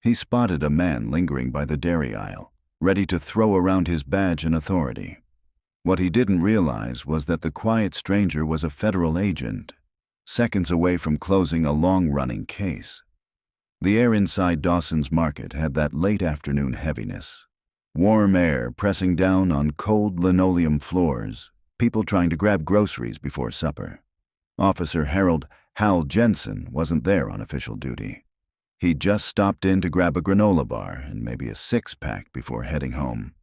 He spotted a man lingering by the dairy aisle, ready to throw around his badge and authority. What he didn't realize was that the quiet stranger was a federal agent, seconds away from closing a long-running case. The air inside Dawson's Market had that late afternoon heaviness. Warm air pressing down on cold linoleum floors, people trying to grab groceries before supper. Officer Hal Jensen wasn't there on official duty. He'd just stopped in to grab a granola bar and maybe a six-pack before heading home.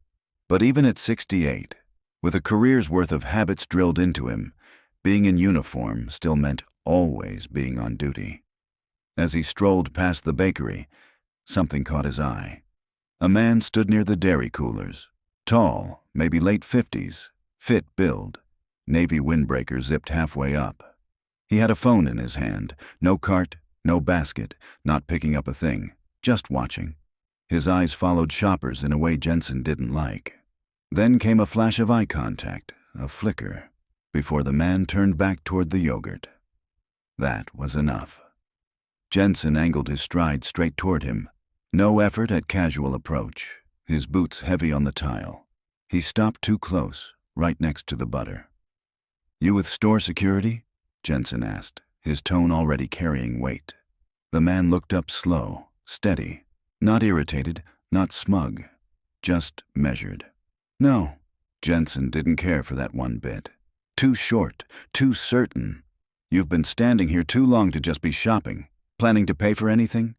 But even at 68, with a career's worth of habits drilled into him, being in uniform still meant always being on duty. As he strolled past the bakery, something caught his eye. A man stood near the dairy coolers, tall, maybe late 50s, fit build, navy windbreaker zipped halfway up. He had a phone in his hand, no cart, no basket, not picking up a thing, just watching. His eyes followed shoppers in a way Jensen didn't like. Then came a flash of eye contact, a flicker, before the man turned back toward the yogurt. That was enough. Jensen angled his stride straight toward him. No effort at casual approach, his boots heavy on the tile. He stopped too close, right next to the butter. "You with store security?" Jensen asked, his tone already carrying weight. The man looked up slow, steady, not irritated, not smug, just measured. "No." Jensen didn't care for that one bit. Too short, too certain. "You've been standing here too long to just be shopping. Planning to pay for anything?"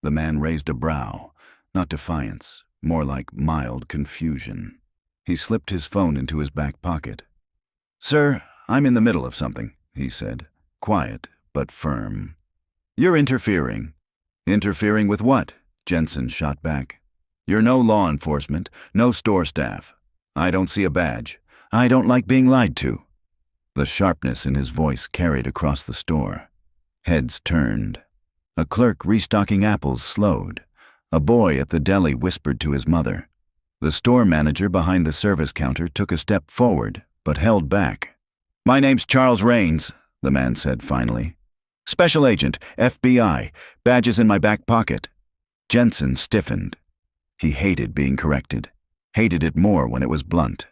The man raised a brow, not defiance, more like mild confusion. He slipped his phone into his back pocket. "Sir, I'm in the middle of something," he said, quiet but firm. "You're interfering." "Interfering with what?" Jensen shot back. "You're no law enforcement, no store staff. I don't see a badge. I don't like being lied to." The sharpness in his voice carried across the store. Heads turned. A clerk restocking apples slowed. A boy at the deli whispered to his mother. The store manager behind the service counter took a step forward, but held back. "My name's Charles Raines," the man said finally. "Special agent, FBI, badges in my back pocket." Jensen stiffened. He hated being corrected, hated it more when it was blunt.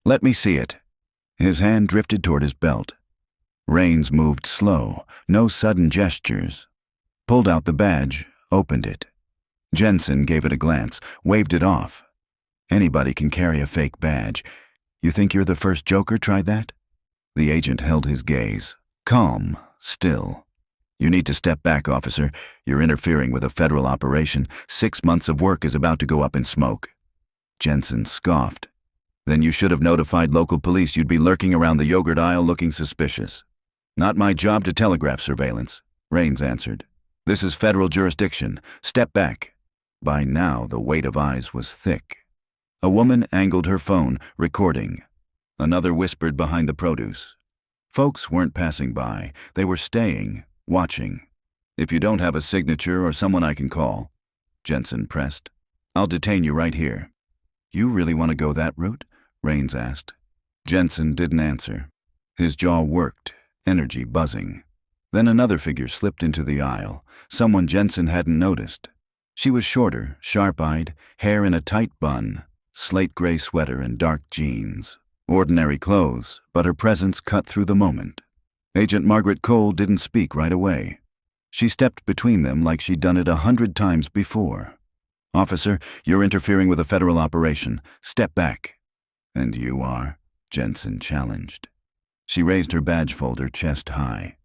"Let me see it." His hand drifted toward his belt. Raines moved slow, no sudden gestures. Pulled out the badge, opened it. Jensen gave it a glance, waved it off. "Anybody can carry a fake badge. You think you're the first joker tried that?" The agent held his gaze, calm, still. "You need to step back, officer. You're interfering with a federal operation. 6 months of work is about to go up in smoke." Jensen scoffed. "Then you should have notified local police you'd be lurking around the yogurt aisle looking suspicious." "Not my job to telegraph surveillance," Raines answered. "This is federal jurisdiction. Step back." By now, the weight of eyes was thick. A woman angled her phone, recording. Another whispered behind the produce. Folks weren't passing by. They were staying, watching. "If you don't have a signature or someone I can call," Jensen pressed, "I'll detain you right here." "You really want to go that route?" Raines asked. Jensen didn't answer. His jaw worked, energy buzzing. Then another figure slipped into the aisle, someone Jensen hadn't noticed. She was shorter, sharp-eyed, hair in a tight bun, slate-gray sweater and dark jeans. Ordinary clothes, but her presence cut through the moment. Agent Margaret Cole didn't speak right away. She stepped between them like she'd done it 100 times before. "Officer, you're interfering with a federal operation. Step back." "And you are?" Jensen challenged. She raised her badge folder chest high.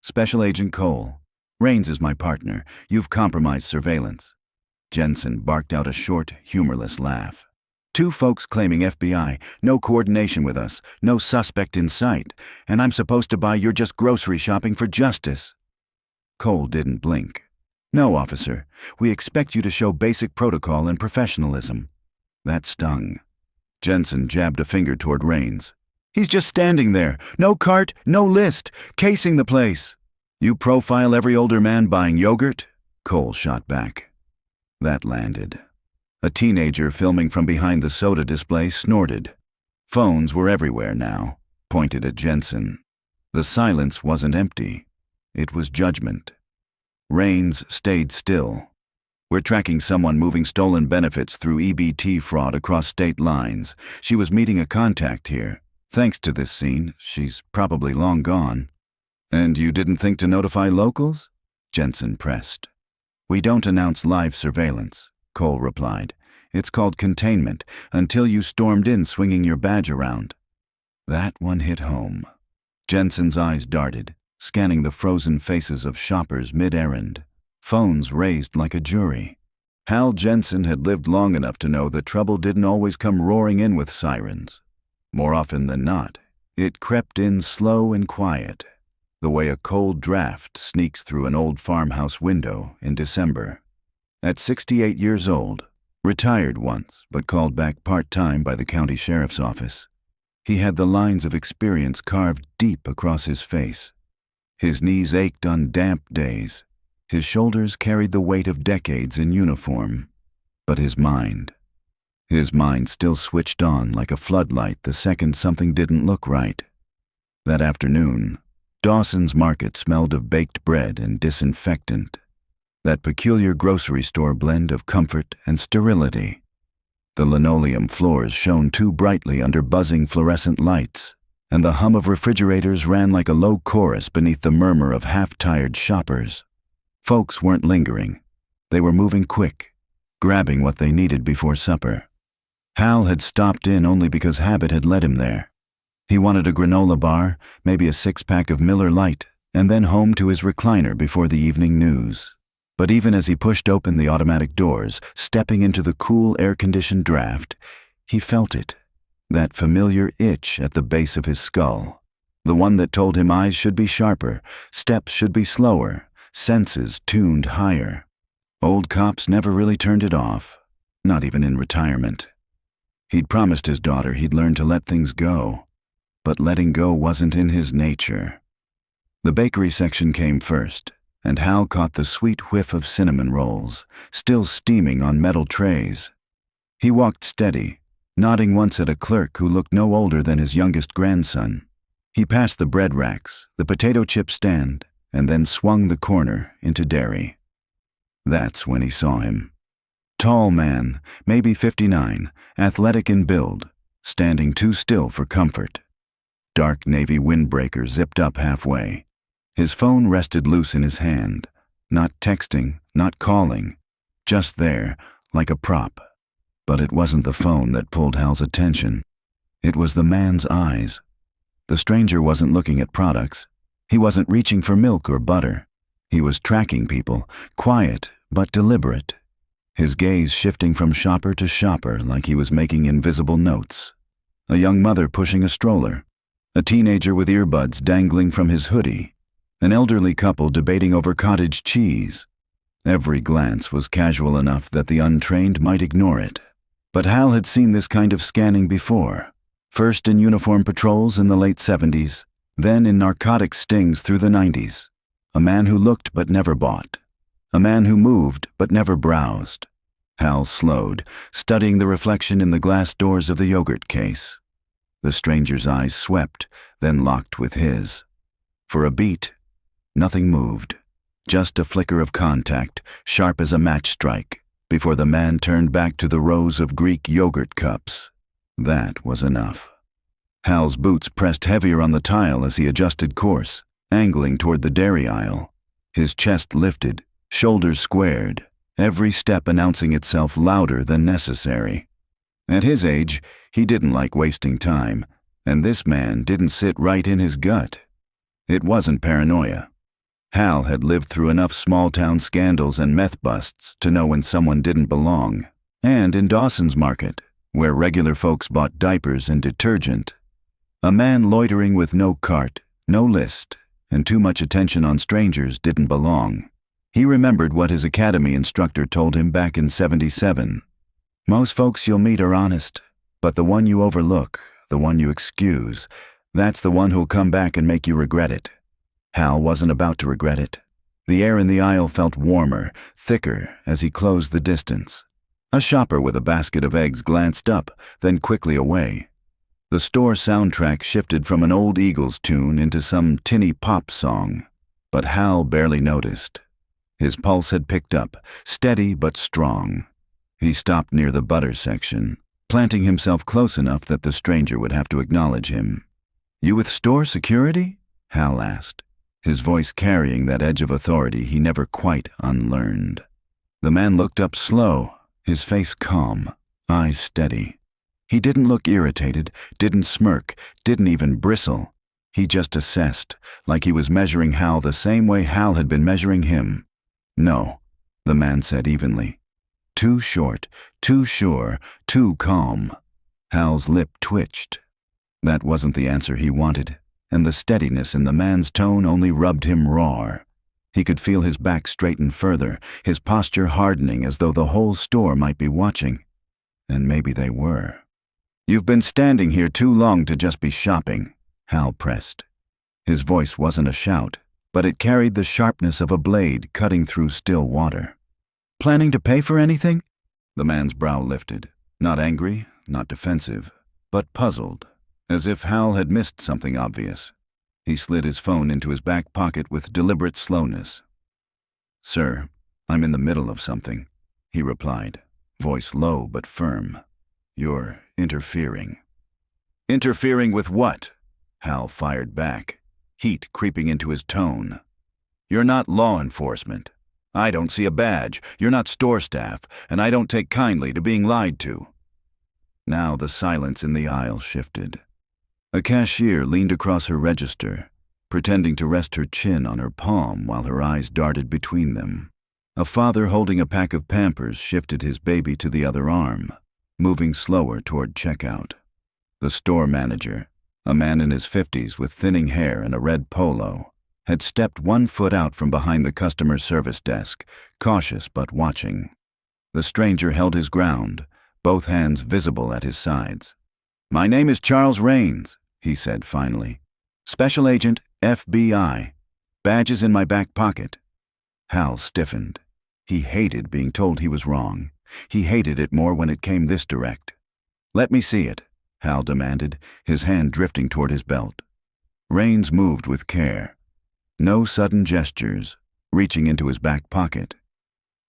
"Special Agent Cole. Raines is my partner. You've compromised surveillance." Jensen barked out a short, humorless laugh. "2 folks claiming FBI, no coordination with us, no suspect in sight, and I'm supposed to buy you're just grocery shopping for justice." Cole didn't blink. "No, officer. We expect you to show basic protocol and professionalism." That stung. Jensen jabbed a finger toward Raines. "He's just standing there. No cart, no list, casing the place." "You profile every older man buying yogurt?" Cole shot back. That landed. A teenager filming from behind the soda display snorted. Phones were everywhere now, pointed at Jensen. The silence wasn't empty. It was judgment. Raines stayed still. We're tracking someone moving stolen benefits through EBT fraud across state lines. She was meeting a contact here. Thanks to this scene, she's probably long gone." "And you didn't think to notify locals?" Jensen pressed. "We don't announce live surveillance," Cole replied. "It's called containment, until you stormed in swinging your badge around." That one hit home. Jensen's eyes darted, scanning the frozen faces of shoppers mid-errand, phones raised like a jury. Hal Jensen had lived long enough to know that trouble didn't always come roaring in with sirens. More often than not, it crept in slow and quiet, the way a cold draft sneaks through an old farmhouse window in December. At 68 years old, retired once but called back part-time by the county sheriff's office, he had the lines of experience carved deep across his face. His knees ached on damp days. His shoulders carried the weight of decades in uniform. But his mind still switched on like a floodlight the second something didn't look right. That afternoon, Dawson's Market smelled of baked bread and disinfectant, that peculiar grocery store blend of comfort and sterility. The linoleum floors shone too brightly under buzzing fluorescent lights, and the hum of refrigerators ran like a low chorus beneath the murmur of half-tired shoppers. Folks weren't lingering. They were moving quick, grabbing what they needed before supper. Hal had stopped in only because habit had led him there. He wanted a granola bar, maybe a six-pack of Miller Lite, and then home to his recliner before the evening news. But even as he pushed open the automatic doors, stepping into the cool air-conditioned draft, he felt it, that familiar itch at the base of his skull, the one that told him eyes should be sharper, steps should be slower, senses tuned higher. Old cops never really turned it off, not even in retirement. He'd promised his daughter he'd learn to let things go, but letting go wasn't in his nature. The bakery section came first, and Hal caught the sweet whiff of cinnamon rolls, still steaming on metal trays. He walked steady, nodding once at a clerk who looked no older than his youngest grandson. He passed the bread racks, the potato chip stand, and then swung the corner into dairy. That's when he saw him. Tall man, maybe 59, athletic in build, standing too still for comfort. Dark navy windbreaker zipped up halfway. His phone rested loose in his hand, not texting, not calling, just there, like a prop. But it wasn't the phone that pulled Hal's attention. It was the man's eyes. The stranger wasn't looking at products. He wasn't reaching for milk or butter. He was tracking people, quiet but deliberate, his gaze shifting from shopper to shopper like he was making invisible notes. A young mother pushing a stroller, a teenager with earbuds dangling from his hoodie, an elderly couple debating over cottage cheese. Every glance was casual enough that the untrained might ignore it. But Hal had seen this kind of scanning before, first in uniform patrols in the late 70s, then in narcotics stings through the 90s. A man who looked but never bought. A man who moved but never browsed. Hal slowed, studying the reflection in the glass doors of the yogurt case. The stranger's eyes swept, then locked with his. For a beat, nothing moved. Just a flicker of contact, sharp as a match strike, before the man turned back to the rows of Greek yogurt cups. That was enough. Hal's boots pressed heavier on the tile as he adjusted course, angling toward the dairy aisle. His chest lifted, shoulders squared, every step announcing itself louder than necessary. At his age, he didn't like wasting time, and this man didn't sit right in his gut. It wasn't paranoia. Hal had lived through enough small-town scandals and meth busts to know when someone didn't belong. And in Dawson's Market, where regular folks bought diapers and detergent, a man loitering with no cart, no list, and too much attention on strangers didn't belong. He remembered what his academy instructor told him back in '77. Most folks you'll meet are honest, but the one you overlook, the one you excuse, that's the one who'll come back and make you regret it. Hal wasn't about to regret it. The air in the aisle felt warmer, thicker as he closed the distance. A shopper with a basket of eggs glanced up, then quickly away. The store soundtrack shifted from an old Eagles tune into some tinny pop song, but Hal barely noticed. His pulse had picked up, steady but strong. He stopped near the butter section, planting himself close enough that the stranger would have to acknowledge him. "You with store security?" Hal asked, his voice carrying that edge of authority he never quite unlearned. The man looked up slow, his face calm, eyes steady. He didn't look irritated, didn't smirk, didn't even bristle. He just assessed, like he was measuring Hal the same way Hal had been measuring him. "No," the man said evenly. Too short, too sure, too calm. Hal's lip twitched. That wasn't the answer he wanted, and the steadiness in the man's tone only rubbed him raw. He could feel his back straighten further, his posture hardening as though the whole store might be watching. And maybe they were. "You've been standing here too long to just be shopping," Hal pressed. His voice wasn't a shout, but it carried the sharpness of a blade cutting through still water. "Planning to pay for anything?" The man's brow lifted, not angry, not defensive, but puzzled, as if Hal had missed something obvious. He slid his phone into his back pocket with deliberate slowness. "Sir, I'm in the middle of something," he replied, voice low but firm. "You're interfering." "Interfering with what?" Hal fired back, heat creeping into his tone. "You're not law enforcement. I don't see a badge, you're not store staff, and I don't take kindly to being lied to." Now the silence in the aisle shifted. A cashier leaned across her register, pretending to rest her chin on her palm while her eyes darted between them. A father holding a pack of Pampers shifted his baby to the other arm, moving slower toward checkout. The store manager, a man in his 50s with thinning hair and a red polo, had stepped 1 foot out from behind the customer service desk, cautious but watching. The stranger held his ground, both hands visible at his sides. "My name is Charles Raines," he said finally. "Special Agent, FBI. Badge is in my back pocket." Hal stiffened. He hated being told he was wrong. He hated it more when it came this direct. "Let me see it," Hal demanded, his hand drifting toward his belt. Raines moved with care. No sudden gestures, reaching into his back pocket.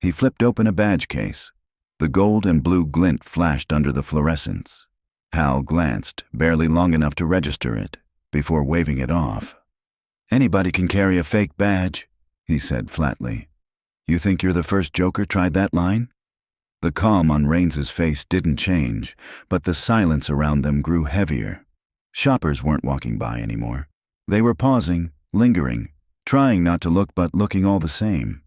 He flipped open a badge case. The gold and blue glint flashed under the fluorescence. Hal glanced, barely long enough to register it, before waving it off. "Anybody can carry a fake badge," he said flatly. "You think you're the first joker tried that line?" The calm on Raines's face didn't change, but the silence around them grew heavier. Shoppers weren't walking by anymore. They were pausing, lingering, trying not to look but looking all the same.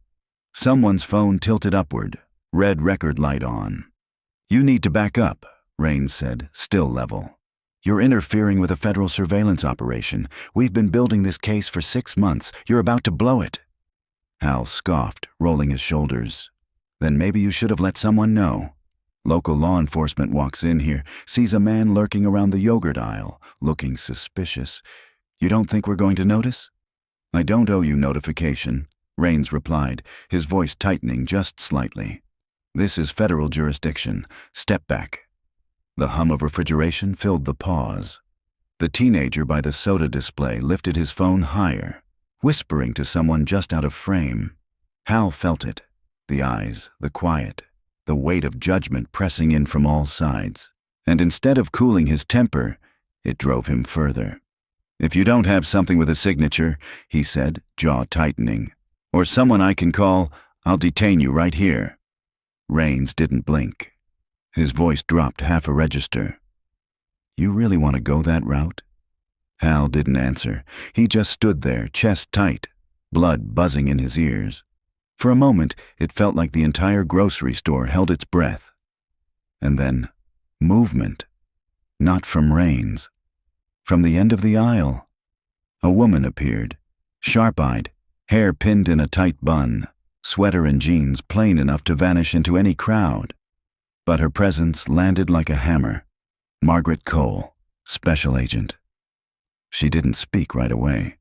Someone's phone tilted upward, red record light on. "You need to back up," Raines said, still level. "You're interfering with a federal surveillance operation. We've been building this case for 6 months. You're about to blow it." Hal scoffed, rolling his shoulders. "Then maybe you should have let someone know. Local law enforcement walks in here, sees a man lurking around the yogurt aisle, looking suspicious. You don't think we're going to notice?" "I don't owe you notification," Raines replied, his voice tightening just slightly. "This is federal jurisdiction. Step back." The hum of refrigeration filled the pause. The teenager by the soda display lifted his phone higher, whispering to someone just out of frame. Hal felt it. The eyes, the quiet, the weight of judgment pressing in from all sides. And instead of cooling his temper, it drove him further. "If you don't have something with a signature," he said, jaw tightening, "or someone I can call, I'll detain you right here." Raines didn't blink. His voice dropped half a register. "You really want to go that route?" Hal didn't answer. He just stood there, chest tight, blood buzzing in his ears. For a moment, it felt like the entire grocery store held its breath. And then, movement. Not from Raines. From the end of the aisle. A woman appeared, sharp-eyed, hair pinned in a tight bun, sweater and jeans plain enough to vanish into any crowd. But her presence landed like a hammer. Margaret Cole, Special Agent. She didn't speak right away.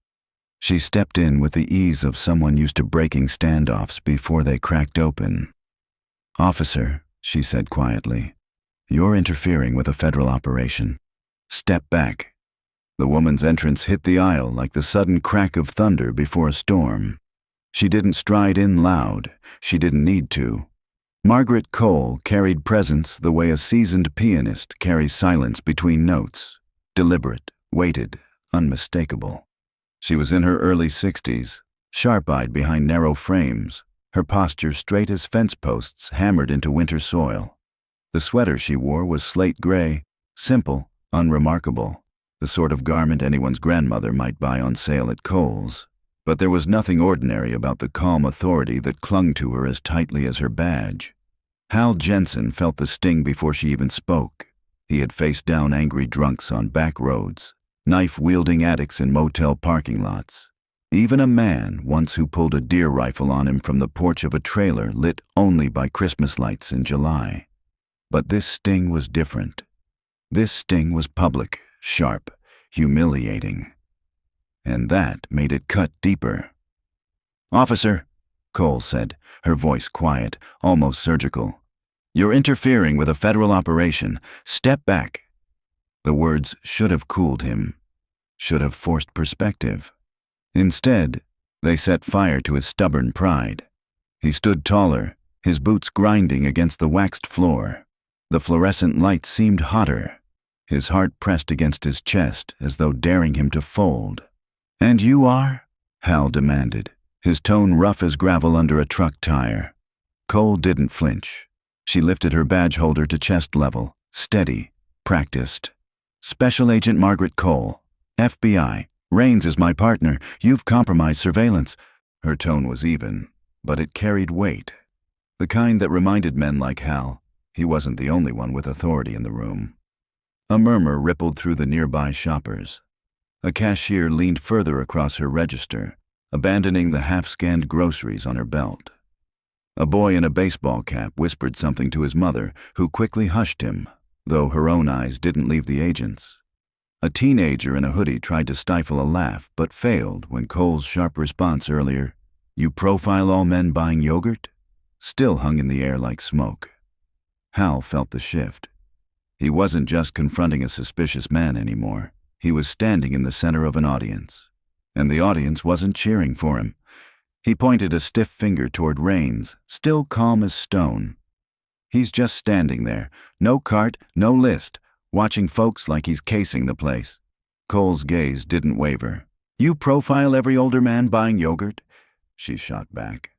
She stepped in with the ease of someone used to breaking standoffs before they cracked open. "Officer," she said quietly, "you're interfering with a federal operation. Step back." The woman's entrance hit the aisle like the sudden crack of thunder before a storm. She didn't stride in loud. She didn't need to. Margaret Cole carried presence the way a seasoned pianist carries silence between notes. Deliberate, weighted, unmistakable. She was in her early 60s, sharp-eyed behind narrow frames, her posture straight as fence posts hammered into winter soil. The sweater she wore was slate gray, simple, unremarkable, the sort of garment anyone's grandmother might buy on sale at Kohl's. But there was nothing ordinary about the calm authority that clung to her as tightly as her badge. Hal Jensen felt the sting before she even spoke. He had faced down angry drunks on back roads, knife-wielding addicts in motel parking lots. Even a man once who pulled a deer rifle on him from the porch of a trailer lit only by Christmas lights in July. But this sting was different. This sting was public, sharp, humiliating. And that made it cut deeper. "Officer," Cole said, her voice quiet, almost surgical. "You're interfering with a federal operation. Step back." The words should have cooled him, should have forced perspective. Instead, they set fire to his stubborn pride. He stood taller, his boots grinding against the waxed floor. The fluorescent light seemed hotter. His heart pressed against his chest as though daring him to fold. "And you are?" Hal demanded, his tone rough as gravel under a truck tire. Cole didn't flinch. She lifted her badge holder to chest level, steady, practiced. "Special Agent Margaret Cole, FBI. Raines is my partner. You've compromised surveillance." Her tone was even, but it carried weight. The kind that reminded men like Hal he wasn't the only one with authority in the room. A murmur rippled through the nearby shoppers. A cashier leaned further across her register, abandoning the half-scanned groceries on her belt. A boy in a baseball cap whispered something to his mother, who quickly hushed him, though her own eyes didn't leave the agent's. A teenager in a hoodie tried to stifle a laugh, but failed when Cole's sharp response earlier, "You profile all men buying yogurt?" still hung in the air like smoke. Hal felt the shift. He wasn't just confronting a suspicious man anymore. He was standing in the center of an audience. And the audience wasn't cheering for him. He pointed a stiff finger toward Raines, still calm as stone. "He's just standing there, no cart, no list, watching folks like he's casing the place." Cole's gaze didn't waver. "You profile every older man buying yogurt?" she shot back.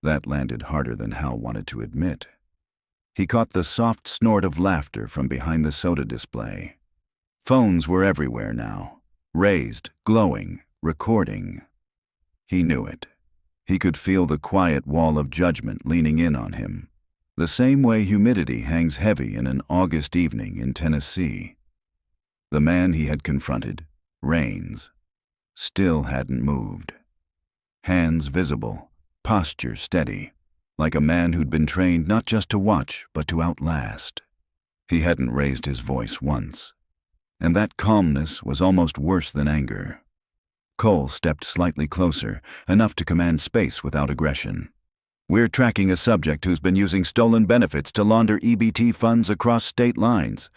That landed harder than Hal wanted to admit. He caught the soft snort of laughter from behind the soda display. Phones were everywhere now, raised, glowing, recording. He knew it. He could feel the quiet wall of judgment leaning in on him, the same way humidity hangs heavy in an August evening in Tennessee. The man he had confronted, Raines, still hadn't moved. Hands visible, posture steady, like a man who'd been trained not just to watch, but to outlast. He hadn't raised his voice once, and that calmness was almost worse than anger. Cole stepped slightly closer, enough to command space without aggression. "We're tracking a subject who's been using stolen benefits to launder EBT funds across state lines,"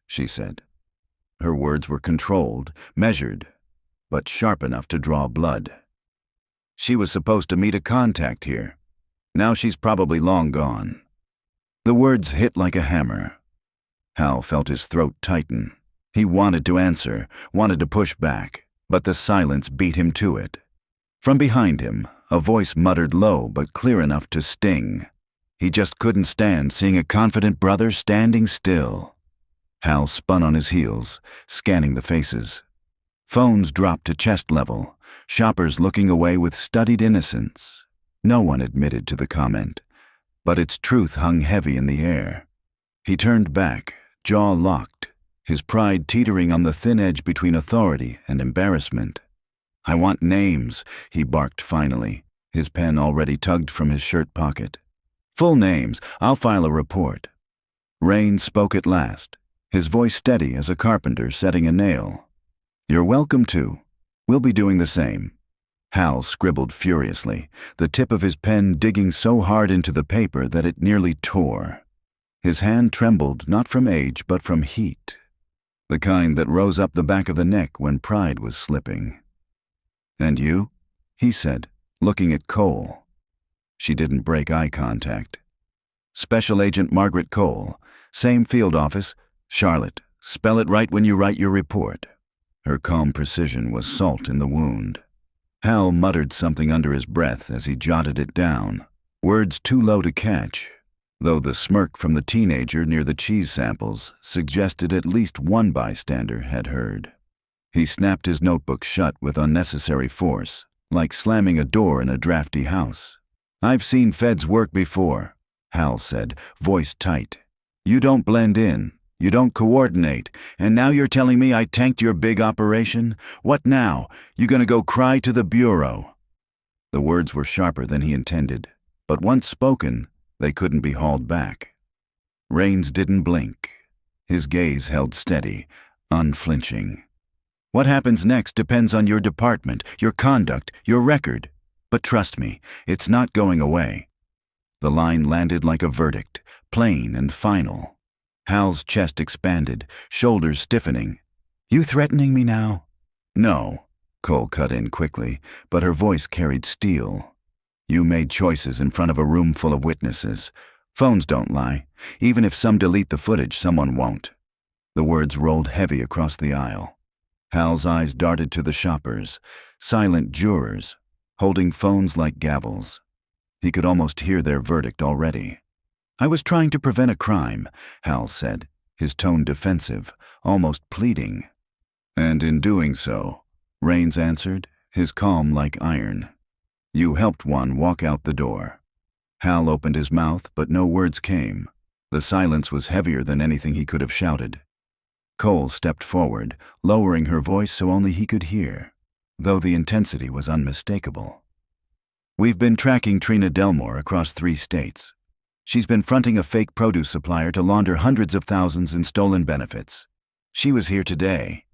she said. Her words were controlled, measured, but sharp enough to draw blood. "She was supposed to meet a contact here. Now she's probably long gone." The words hit like a hammer. Hal felt his throat tighten. He wanted to answer, wanted to push back, but the silence beat him to it. From behind him, a voice muttered low but clear enough to sting. He just couldn't stand seeing a confident brother standing still. Hal spun on his heels, scanning the faces. Phones dropped to chest level, shoppers looking away with studied innocence. No one admitted to the comment, but its truth hung heavy in the air. He turned back, jaw locked, his pride teetering on the thin edge between authority and embarrassment. "I want names," he barked finally, his pen already tugged from his shirt pocket. "Full names. I'll file a report." Raines spoke at last, his voice steady as a carpenter setting a nail. "You're welcome to. We'll be doing the same." Hal scribbled furiously, the tip of his pen digging so hard into the paper that it nearly tore. His hand trembled not from age but from heat, the kind that rose up the back of the neck when pride was slipping. "And you?" he said, looking at Cole. She didn't break eye contact. Special Agent Margaret Cole, same field office, Charlotte. Spell it right when you write your report. Her calm precision was salt in the wound. Hal muttered something under his breath as he jotted it down, words too low to catch, though the smirk from the teenager near the cheese samples suggested at least one bystander had heard. He snapped his notebook shut with unnecessary force, like slamming a door in a drafty house. "I've seen feds work before," Hal said, voice tight. "You don't blend in. You don't coordinate, and now you're telling me I tanked your big operation? What now? You gonna go cry to the Bureau?" The words were sharper than he intended, but once spoken, they couldn't be hauled back. Raines didn't blink. His gaze held steady, unflinching. "What happens next depends on your department, your conduct, your record. But trust me, it's not going away." The line landed like a verdict, plain and final. Hal's chest expanded, shoulders stiffening. "You threatening me now?" "No," Cole cut in quickly, but her voice carried steel. "You made choices in front of a room full of witnesses. Phones don't lie. Even if some delete the footage, someone won't." The words rolled heavy across the aisle. Hal's eyes darted to the shoppers, silent jurors, holding phones like gavels. He could almost hear their verdict already. "I was trying to prevent a crime," Hal said, his tone defensive, almost pleading. "And in doing so," Raines answered, his calm like iron, "you helped one walk out the door." Hal opened his mouth, but no words came. The silence was heavier than anything he could have shouted. Cole stepped forward, lowering her voice so only he could hear, though the intensity was unmistakable. "We've been tracking Trina Delmore across 3 states. She's been fronting a fake produce supplier to launder hundreds of thousands in stolen benefits. She was here today.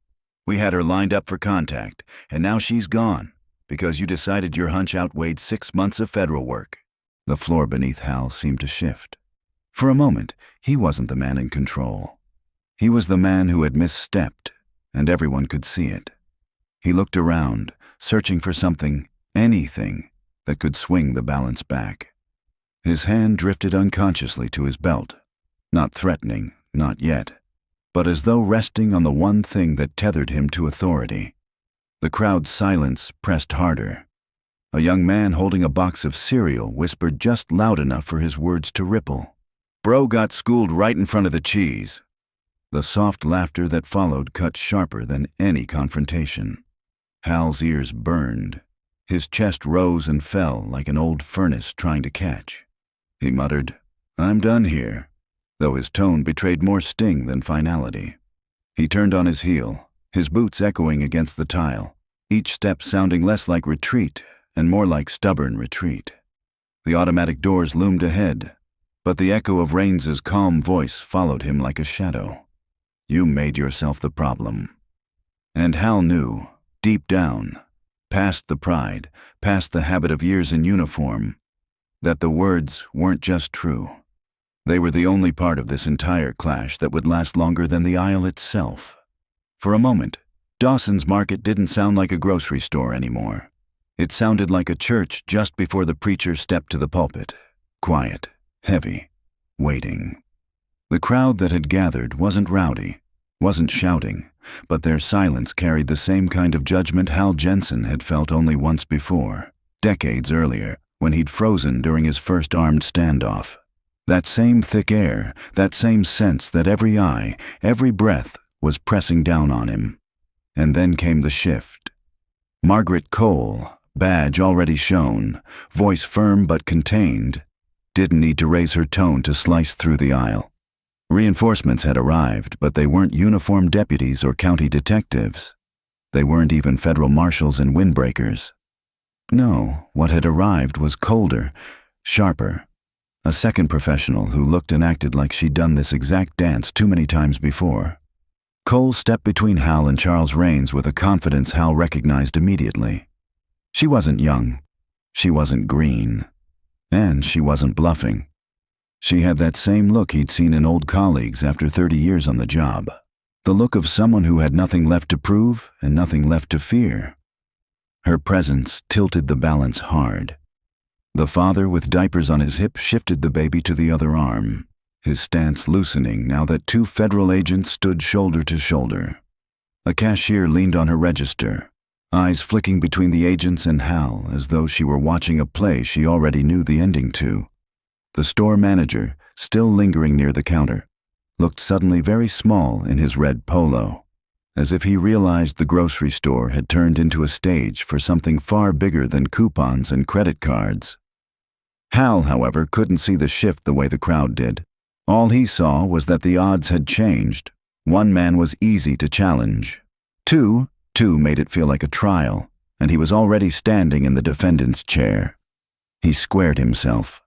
We had her lined up for contact, and now she's gone because you decided your hunch outweighed 6 months of federal work." The floor beneath Hal seemed to shift. For a moment, he wasn't the man in control. He was the man who had misstepped, and everyone could see it. He looked around, searching for something, anything, that could swing the balance back. His hand drifted unconsciously to his belt, not threatening, not yet, but as though resting on the one thing that tethered him to authority. The crowd's silence pressed harder. A young man holding a box of cereal whispered just loud enough for his words to ripple. "Bro got schooled right in front of the cheese." The soft laughter that followed cut sharper than any confrontation. Hal's ears burned. His chest rose and fell like an old furnace trying to catch. He muttered, "I'm done here," though his tone betrayed more sting than finality. He turned on his heel, his boots echoing against the tile, each step sounding less like retreat and more like stubborn retreat. The automatic doors loomed ahead, but the echo of Raines's calm voice followed him like a shadow. "You made yourself the problem." And Hal knew, deep down, past the pride, past the habit of years in uniform, that the words weren't just true. They were the only part of this entire clash that would last longer than the aisle itself. For a moment, Dawson's Market didn't sound like a grocery store anymore. It sounded like a church just before the preacher stepped to the pulpit, quiet, heavy, waiting. The crowd that had gathered wasn't rowdy, wasn't shouting, but their silence carried the same kind of judgment Hal Jensen had felt only once before, decades earlier, when he'd frozen during his first armed standoff. That same thick air, that same sense that every eye, every breath was pressing down on him. And then came the shift. Margaret Cole, badge already shown, voice firm but contained, didn't need to raise her tone to slice through the aisle. Reinforcements had arrived, but they weren't uniformed deputies or county detectives. They weren't even federal marshals and windbreakers. No, what had arrived was colder, sharper. A second professional who looked and acted like she'd done this exact dance too many times before. Cole stepped between Hal and Charles Raines with a confidence Hal recognized immediately. She wasn't young. She wasn't green. And she wasn't bluffing. She had that same look he'd seen in old colleagues after 30 years on the job. The look of someone who had nothing left to prove and nothing left to fear. Her presence tilted the balance hard. The father, with diapers on his hip, shifted the baby to the other arm, his stance loosening now that two federal agents stood shoulder to shoulder. A cashier leaned on her register, eyes flicking between the agents and Hal as though she were watching a play she already knew the ending to. The store manager, still lingering near the counter, looked suddenly very small in his red polo, as if he realized the grocery store had turned into a stage for something far bigger than coupons and credit cards. Hal, however, couldn't see the shift the way the crowd did. All he saw was that the odds had changed. One man was easy to challenge. Two made it feel like a trial, and he was already standing in the defendant's chair. He squared himself.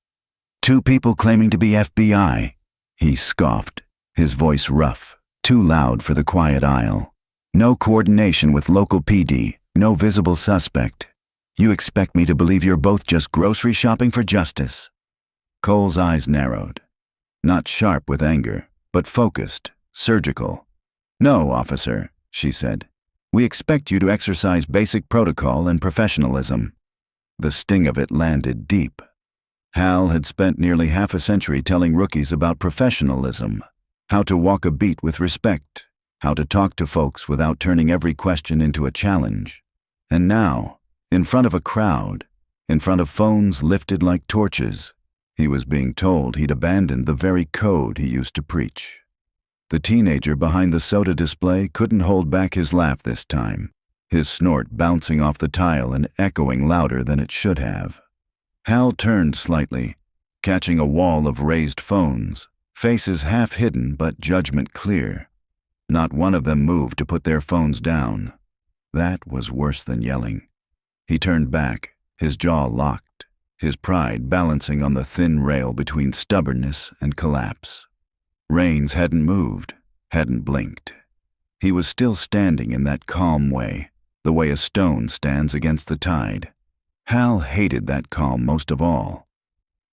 "Two people claiming to be FBI," he scoffed, his voice rough, too loud for the quiet aisle. "No coordination with local PD, no visible suspect. You expect me to believe you're both just grocery shopping for justice?" Cole's eyes narrowed. Not sharp with anger, but focused, surgical. "No, officer," she said. "We expect you to exercise basic protocol and professionalism." The sting of it landed deep. Hal had spent nearly half a century telling rookies about professionalism, how to walk a beat with respect, how to talk to folks without turning every question into a challenge. And now, in front of a crowd, in front of phones lifted like torches, he was being told he'd abandoned the very code he used to preach. The teenager behind the soda display couldn't hold back his laugh this time, his snort bouncing off the tile and echoing louder than it should have. Hal turned slightly, catching a wall of raised phones, faces half hidden but judgment clear. Not one of them moved to put their phones down. That was worse than yelling. He turned back, his jaw locked, his pride balancing on the thin rail between stubbornness and collapse. Rains hadn't moved, hadn't blinked. He was still standing in that calm way, the way a stone stands against the tide. Hal hated that calm most of all.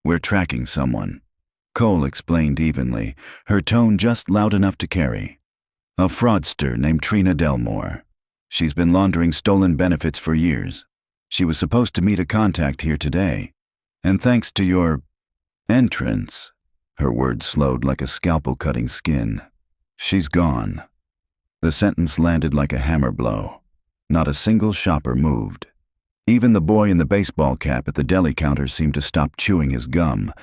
"We're tracking someone," Cole explained evenly, her tone just loud enough to carry. "A fraudster named Trina Delmore. She's been laundering stolen benefits for years. She was supposed to meet a contact here today. And thanks to your entrance," her words slowed like a scalpel cutting skin, "she's gone." The sentence landed like a hammer blow. Not a single shopper moved. Even the boy in the baseball cap at the deli counter seemed to stop chewing his gum.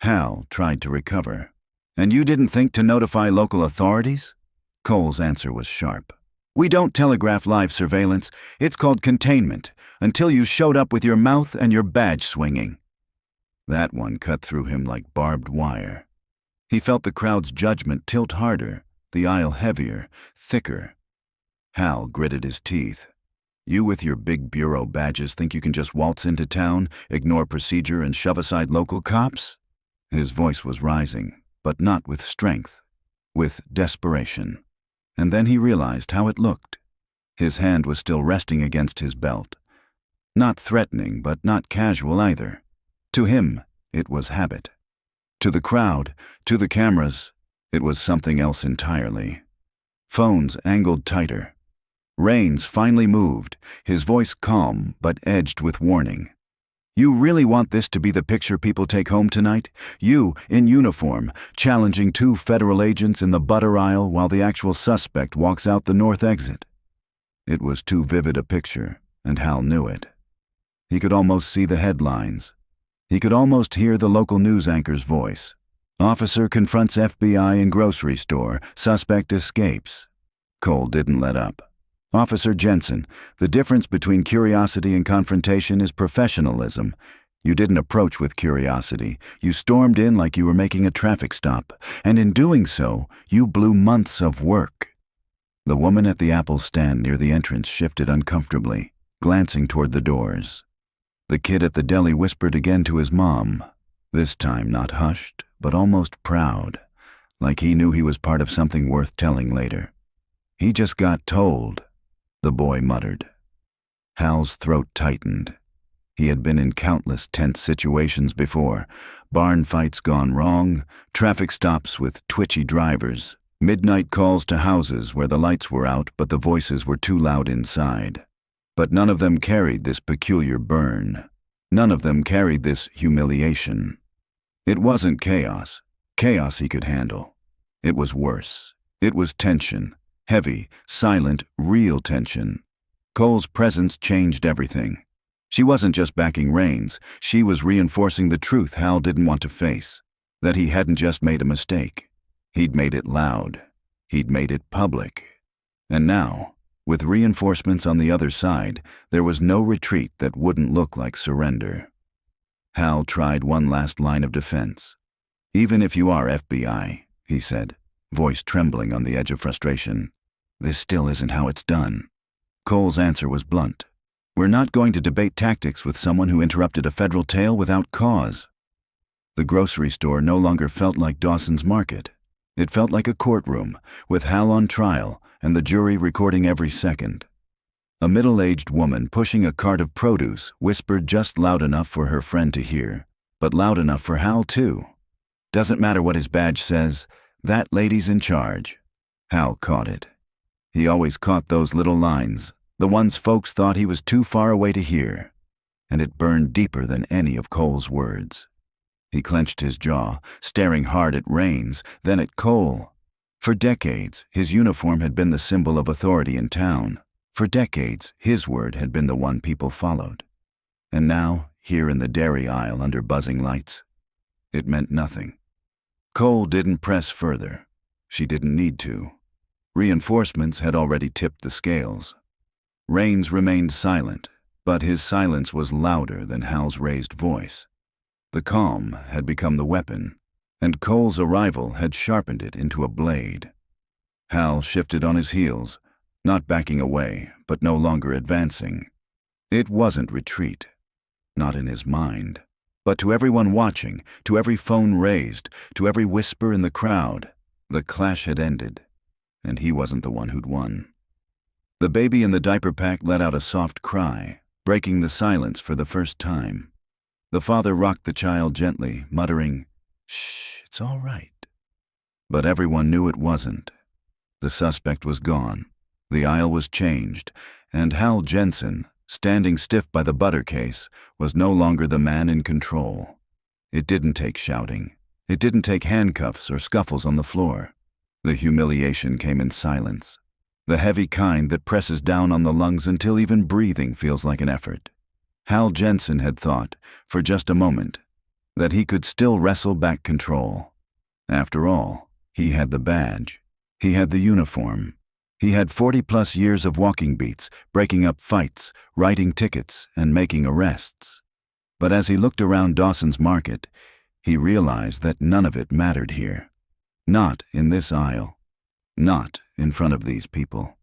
Hal tried to recover. "And you didn't think to notify local authorities?" Cole's answer was sharp. "We don't telegraph live surveillance. It's called containment, until you showed up with your mouth and your badge swinging." That one cut through him like barbed wire. He felt the crowd's judgment tilt harder, the aisle heavier, thicker. Hal gritted his teeth. "You with your big bureau badges think you can just waltz into town, ignore procedure, and shove aside local cops?" His voice was rising, but not with strength, with desperation. And then he realized how it looked. His hand was still resting against his belt. Not threatening, but not casual either. To him, it was habit. To the crowd, to the cameras, it was something else entirely. Phones angled tighter. Rains finally moved, his voice calm but edged with warning. "You really want this to be the picture people take home tonight? You, in uniform, challenging two federal agents in the butter aisle while the actual suspect walks out the north exit?" It was too vivid a picture, and Hal knew it. He could almost see the headlines. He could almost hear the local news anchor's voice. "Officer confronts FBI in grocery store. Suspect escapes." Cole didn't let up. "Officer Jensen, the difference between curiosity and confrontation is professionalism. You didn't approach with curiosity. You stormed in like you were making a traffic stop, and in doing so, you blew months of work." The woman at the apple stand near the entrance shifted uncomfortably, glancing toward the doors. The kid at the deli whispered again to his mom, this time not hushed, but almost proud, like he knew he was part of something worth telling later. "He just got told," the boy muttered. Hal's throat tightened. He had been in countless tense situations before, barn fights gone wrong, traffic stops with twitchy drivers, midnight calls to houses where the lights were out but the voices were too loud inside. But none of them carried this peculiar burn. None of them carried this humiliation. It wasn't chaos. Chaos he could handle. It was worse. It was tension. Heavy, silent, real tension. Cole's presence changed everything. She wasn't just backing Rains, she was reinforcing the truth Hal didn't want to face. That he hadn't just made a mistake. He'd made it loud. He'd made it public. And now, with reinforcements on the other side, there was no retreat that wouldn't look like surrender. Hal tried one last line of defense. "Even if you are FBI," he said, voice trembling on the edge of frustration, "this still isn't how it's done." Cole's answer was blunt. "We're not going to debate tactics with someone who interrupted a federal tale without cause." The grocery store no longer felt like Dawson's Market. It felt like a courtroom, with Hal on trial and the jury recording every second. A middle-aged woman pushing a cart of produce whispered just loud enough for her friend to hear, but loud enough for Hal too. "Doesn't matter what his badge says, that lady's in charge." Hal caught it. He always caught those little lines, the ones folks thought he was too far away to hear, and it burned deeper than any of Cole's words. He clenched his jaw, staring hard at Rains, then at Cole. For decades, his uniform had been the symbol of authority in town. For decades, his word had been the one people followed. And now, here in the dairy aisle under buzzing lights, it meant nothing. Cole didn't press further. She didn't need to. Reinforcements had already tipped the scales. Rains remained silent, but his silence was louder than Hal's raised voice. The calm had become the weapon, and Cole's arrival had sharpened it into a blade. Hal shifted on his heels, not backing away, but no longer advancing. It wasn't retreat, not in his mind. But to everyone watching, to every phone raised, to every whisper in the crowd, the clash had ended, and he wasn't the one who'd won. The baby in the diaper pack let out a soft cry, breaking the silence for the first time. The father rocked the child gently, muttering, "Shh, it's all right." But everyone knew it wasn't. The suspect was gone, the aisle was changed, and Hal Jensen, standing stiff by the butter case, was no longer the man in control. It didn't take shouting. It didn't take handcuffs or scuffles on the floor. The humiliation came in silence. The heavy kind that presses down on the lungs until even breathing feels like an effort. Hal Jensen had thought, for just a moment, that he could still wrestle back control. After all, he had the badge. He had the uniform. He had 40-plus years of walking beats, breaking up fights, writing tickets, and making arrests. But as he looked around Dawson's Market, he realized that none of it mattered here. Not in this aisle. Not in front of these people.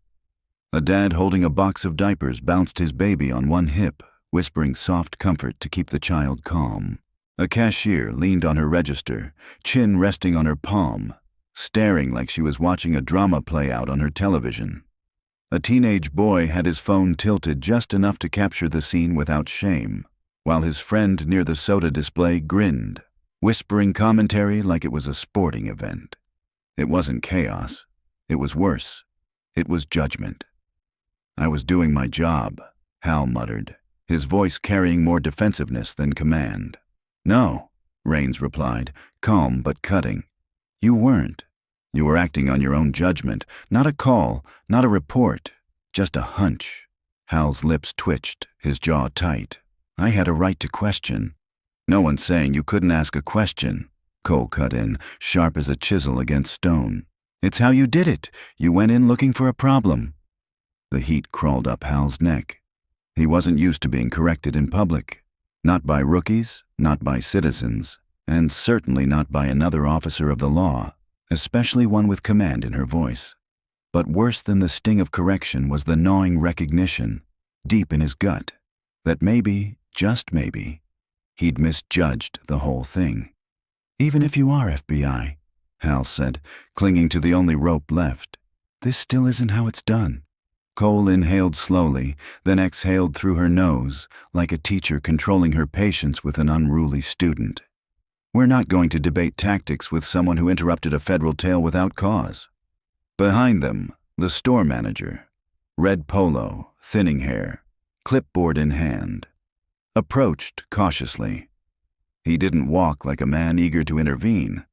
A dad holding a box of diapers bounced his baby on one hip, whispering soft comfort to keep the child calm. A cashier leaned on her register, chin resting on her palm, staring like she was watching a drama play out on her television. A teenage boy had his phone tilted just enough to capture the scene without shame, while his friend near the soda display grinned, whispering commentary like it was a sporting event. It wasn't chaos. It was worse. It was judgment. "I was doing my job," Hal muttered, his voice carrying more defensiveness than command. "No," Rains replied, calm but cutting. "You weren't. You were acting on your own judgment, not a call, not a report, just a hunch." Hal's lips twitched, his jaw tight. "I had a right to question." "No one's saying you couldn't ask a question," Cole cut in, sharp as a chisel against stone. "It's how you did it. You went in looking for a problem." The heat crawled up Hal's neck. He wasn't used to being corrected in public. Not by rookies, not by citizens, and certainly not by another officer of the law, especially one with command in her voice. But worse than the sting of correction was the gnawing recognition, deep in his gut, that maybe, just maybe, he'd misjudged the whole thing. "Even if you are FBI," Hal said, clinging to the only rope left, "this still isn't how it's done." Cole inhaled slowly, then exhaled through her nose, like a teacher controlling her patience with an unruly student. "We're not going to debate tactics with someone who interrupted a federal tale without cause." Behind them, the store manager. Red polo, thinning hair, clipboard in hand. Approached cautiously. He didn't walk like a man eager to intervene.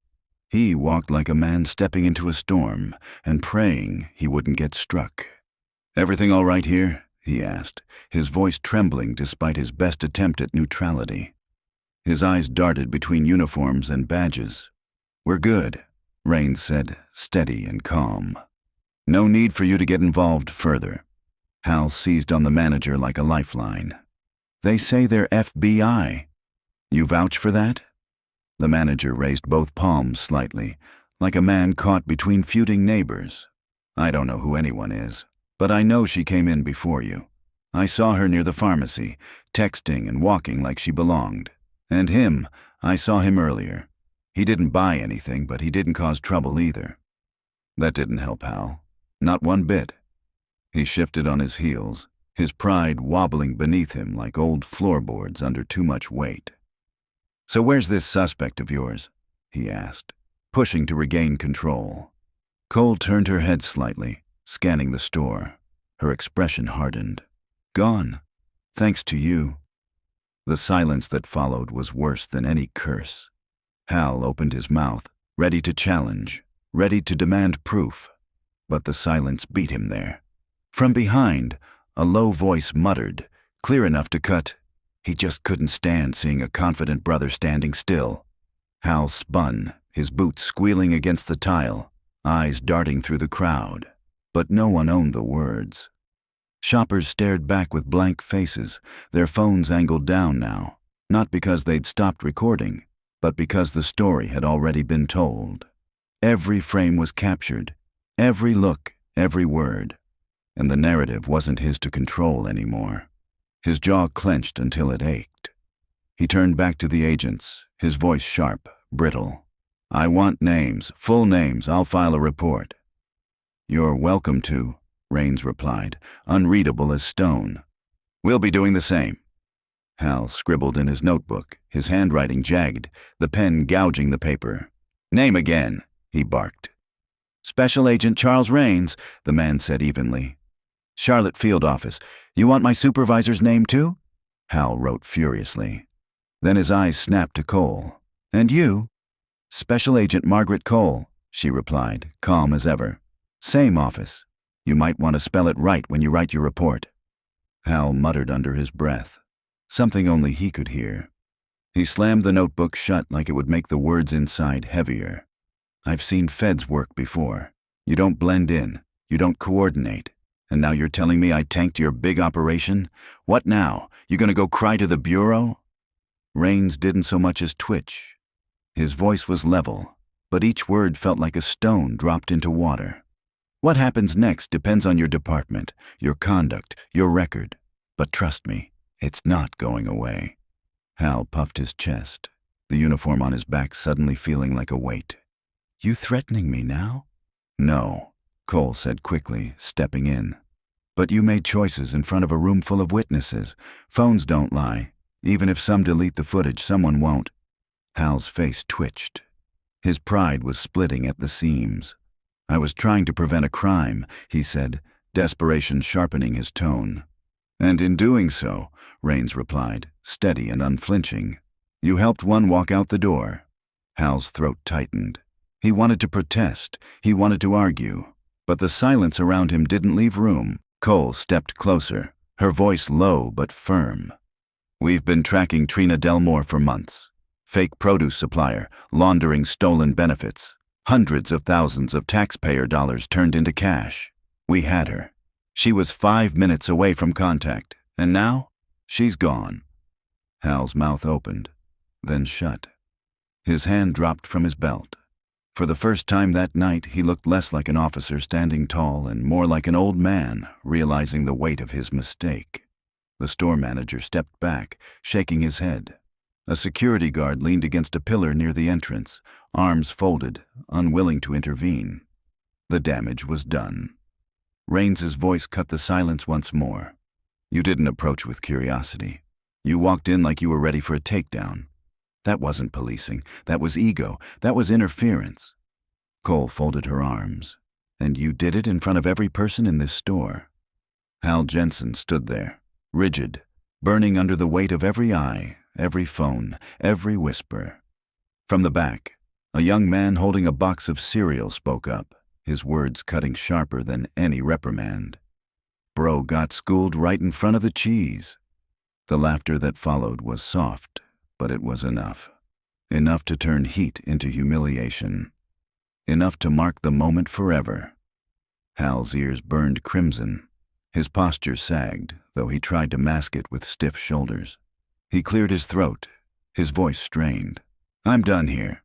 He walked like a man stepping into a storm and praying he wouldn't get struck. "Everything all right here?" he asked, his voice trembling despite his best attempt at neutrality. His eyes darted between uniforms and badges. "We're good," Rains said, steady and calm. "No need for you to get involved further." Hal seized on the manager like a lifeline. "They say they're FBI. You vouch for that?" The manager raised both palms slightly, like a man caught between feuding neighbors. "I don't know who anyone is, but I know she came in before you. I saw her near the pharmacy, texting and walking like she belonged. And him, I saw him earlier. He didn't buy anything, but he didn't cause trouble either." That didn't help Hal. Not one bit. He shifted on his heels, his pride wobbling beneath him like old floorboards under too much weight. "So where's this suspect of yours?" he asked, pushing to regain control. Cole turned her head slightly, scanning the store. Her expression hardened. "Gone. Thanks to you." The silence that followed was worse than any curse. Hal opened his mouth, ready to challenge, ready to demand proof. But the silence beat him there. From behind, a low voice muttered, clear enough to cut. He just couldn't stand seeing a confident brother standing still. Hal spun, his boots squealing against the tile, eyes darting through the crowd. But no one owned the words. Shoppers stared back with blank faces, their phones angled down now, not because they'd stopped recording, but because the story had already been told. Every frame was captured, every look, every word, and the narrative wasn't his to control anymore. His jaw clenched until it ached. He turned back to the agents, his voice sharp, brittle. "I want names, full names. I'll file a report." "You're welcome to," Rains replied, unreadable as stone. "We'll be doing the same." Hal scribbled in his notebook, his handwriting jagged, the pen gouging the paper. "Name again," he barked. "Special Agent Charles Rains," the man said evenly. "Charlotte Field Office. You want my supervisor's name too?" Hal wrote furiously. Then his eyes snapped to Cole. "And you?" "Special Agent Margaret Cole," she replied, calm as ever. "Same office. You might want to spell it right when you write your report." Hal muttered under his breath, something only he could hear. He slammed the notebook shut like it would make the words inside heavier. "I've seen feds work before. You don't blend in, you don't coordinate. And now you're telling me I tanked your big operation? What now? You gonna go cry to the Bureau?" Rains didn't so much as twitch. His voice was level, but each word felt like a stone dropped into water. "What happens next depends on your department, your conduct, your record. But trust me, it's not going away." Hal puffed his chest, the uniform on his back suddenly feeling like a weight. "You threatening me now?" "No," Cole said quickly, stepping in. "But you made choices in front of a room full of witnesses. Phones don't lie. Even if some delete the footage, someone won't." Hal's face twitched. His pride was splitting at the seams. "I was trying to prevent a crime," he said, desperation sharpening his tone. "And in doing so," Rains replied, steady and unflinching, "you helped one walk out the door." Hal's throat tightened. He wanted to protest, he wanted to argue, but the silence around him didn't leave room. Cole stepped closer, her voice low but firm. "We've been tracking Trina Delmore for months. Fake produce supplier, laundering stolen benefits. Hundreds of thousands of taxpayer dollars turned into cash. We had her. She was 5 minutes away from contact, and now she's gone." Hal's mouth opened, then shut. His hand dropped from his belt. For the first time that night, he looked less like an officer standing tall and more like an old man realizing the weight of his mistake. The store manager stepped back, shaking his head. A security guard leaned against a pillar near the entrance, arms folded, unwilling to intervene. The damage was done. Rains's voice cut the silence once more. "You didn't approach with curiosity. You walked in like you were ready for a takedown. That wasn't policing. That was ego. That was interference." Cole folded her arms. "And you did it in front of every person in this store." Hal Jensen stood there, rigid, burning under the weight of every eye, every phone, every whisper. From the back, a young man holding a box of cereal spoke up, his words cutting sharper than any reprimand. "Bro got schooled right in front of the cheese." The laughter that followed was soft, but it was enough. Enough to turn heat into humiliation. Enough to mark the moment forever. Hal's ears burned crimson. His posture sagged, though he tried to mask it with stiff shoulders. He cleared his throat, his voice strained. "I'm done here."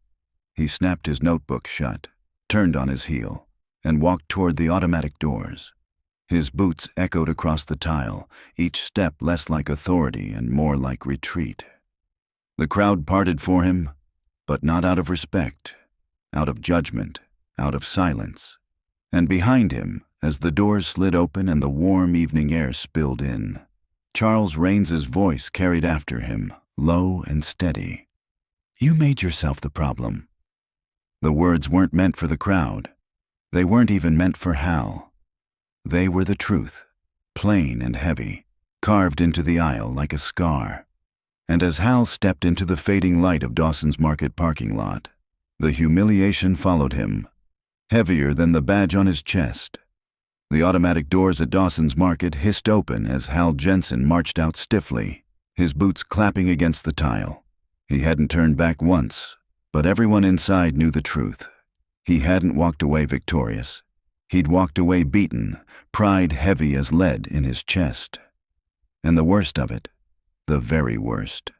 He snapped his notebook shut, turned on his heel, and walked toward the automatic doors. His boots echoed across the tile, each step less like authority and more like retreat. The crowd parted for him, but not out of respect, out of judgment, out of silence. And behind him, as the doors slid open and the warm evening air spilled in, Charles Raines's voice carried after him, low and steady. "You made yourself the problem." The words weren't meant for the crowd. They weren't even meant for Hal. They were the truth, plain and heavy, carved into the aisle like a scar. And as Hal stepped into the fading light of Dawson's Market parking lot, the humiliation followed him, heavier than the badge on his chest. The automatic doors at Dawson's Market hissed open as Hal Jensen marched out stiffly, his boots clapping against the tile. He hadn't turned back once, but everyone inside knew the truth. He hadn't walked away victorious. He'd walked away beaten, pride heavy as lead in his chest. And the worst of it, the very worst,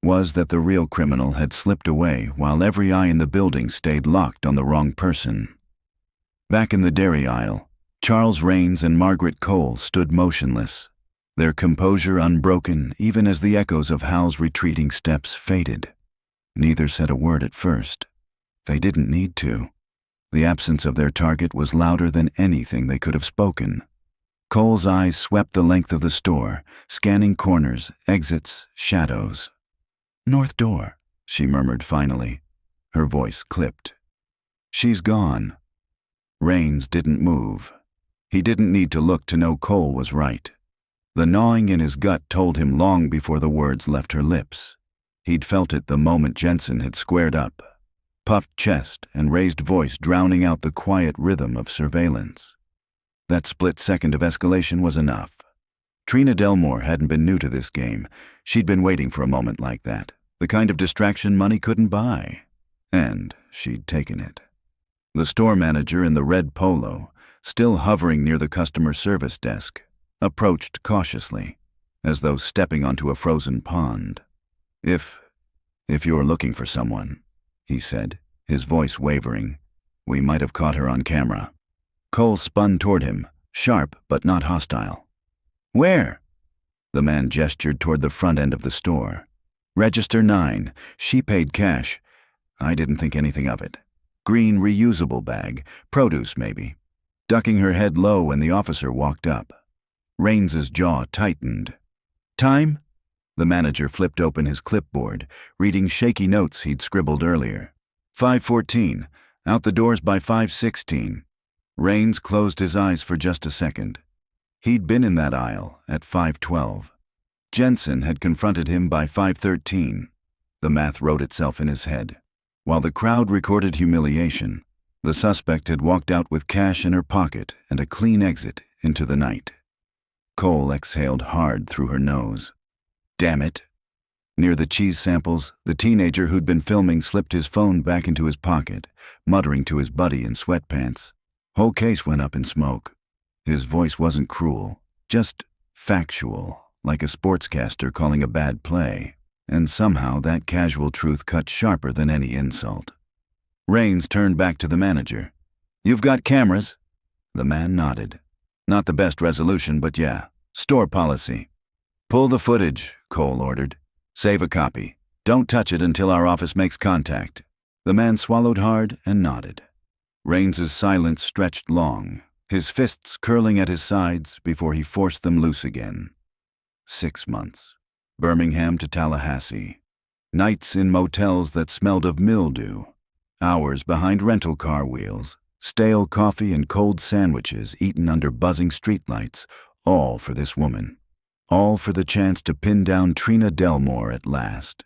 was that the real criminal had slipped away while every eye in the building stayed locked on the wrong person. Back in the dairy aisle, Charles Raines and Margaret Cole stood motionless, their composure unbroken even as the echoes of Hal's retreating steps faded. Neither said a word at first. They didn't need to. The absence of their target was louder than anything they could have spoken. Cole's eyes swept the length of the store, scanning corners, exits, shadows. "North door," she murmured finally. Her voice clipped. "She's gone." Raines didn't move. He didn't need to look to know Cole was right. The gnawing in his gut told him long before the words left her lips. He'd felt it the moment Jensen had squared up, puffed chest and raised voice drowning out the quiet rhythm of surveillance. That split second of escalation was enough. Trina Delmore hadn't been new to this game. She'd been waiting for a moment like that, the kind of distraction money couldn't buy. And she'd taken it. The store manager in the red polo, still hovering near the customer service desk, approached cautiously, as though stepping onto a frozen pond. If you're looking for someone," he said, his voice wavering, "we might have caught her on camera." Cole spun toward him, sharp but not hostile. "Where?" The man gestured toward the front end of the store. "Register 9. She paid cash. I didn't think anything of it. Green reusable bag, produce maybe." Ducking her head low when the officer walked up, Raines's jaw tightened. "Time?" The manager flipped open his clipboard, reading shaky notes he'd scribbled earlier. 5:14. Out the doors by 5:16. Raines closed his eyes for just a second. He'd been in that aisle at 5:12. Jensen had confronted him by 5:13. The math wrote itself in his head. While the crowd recorded humiliation, the suspect had walked out with cash in her pocket and a clean exit into the night. Cole exhaled hard through her nose. Damn it. Near the cheese samples, the teenager who'd been filming slipped his phone back into his pocket, muttering to his buddy in sweatpants. Whole case went up in smoke. His voice wasn't cruel, just factual, like a sportscaster calling a bad play. And somehow that casual truth cut sharper than any insult. Raines turned back to the manager. "You've got cameras?" The man nodded. "Not the best resolution, but yeah. Store policy." "Pull the footage," Cole ordered. "Save a copy. Don't touch it until our office makes contact." The man swallowed hard and nodded. Raines's silence stretched long, his fists curling at his sides before he forced them loose again. 6 months. Birmingham to Tallahassee. Nights in motels that smelled of mildew. Hours behind rental car wheels. Stale coffee and cold sandwiches eaten under buzzing streetlights, all for this woman. all for the chance to pin down Trina Delmore at last.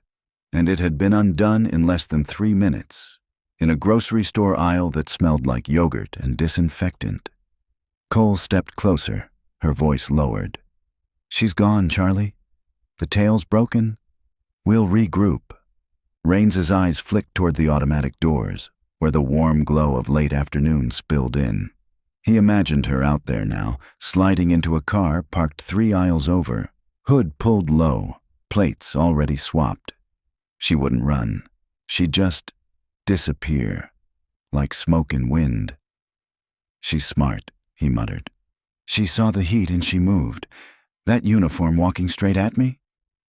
And it had been undone in less than 3 minutes, in a grocery store aisle that smelled like yogurt and disinfectant. Cole stepped closer, her voice lowered. "She's gone, Charlie. The tail's broken. We'll regroup." Rains's eyes flicked toward the automatic doors, where the warm glow of late afternoon spilled in. He imagined her out there now, sliding into a car parked 3 aisles over, hood pulled low, plates already swapped. She wouldn't run. She'd just disappear, like smoke and wind. "She's smart," he muttered. "She saw the heat and she moved. That uniform walking straight at me?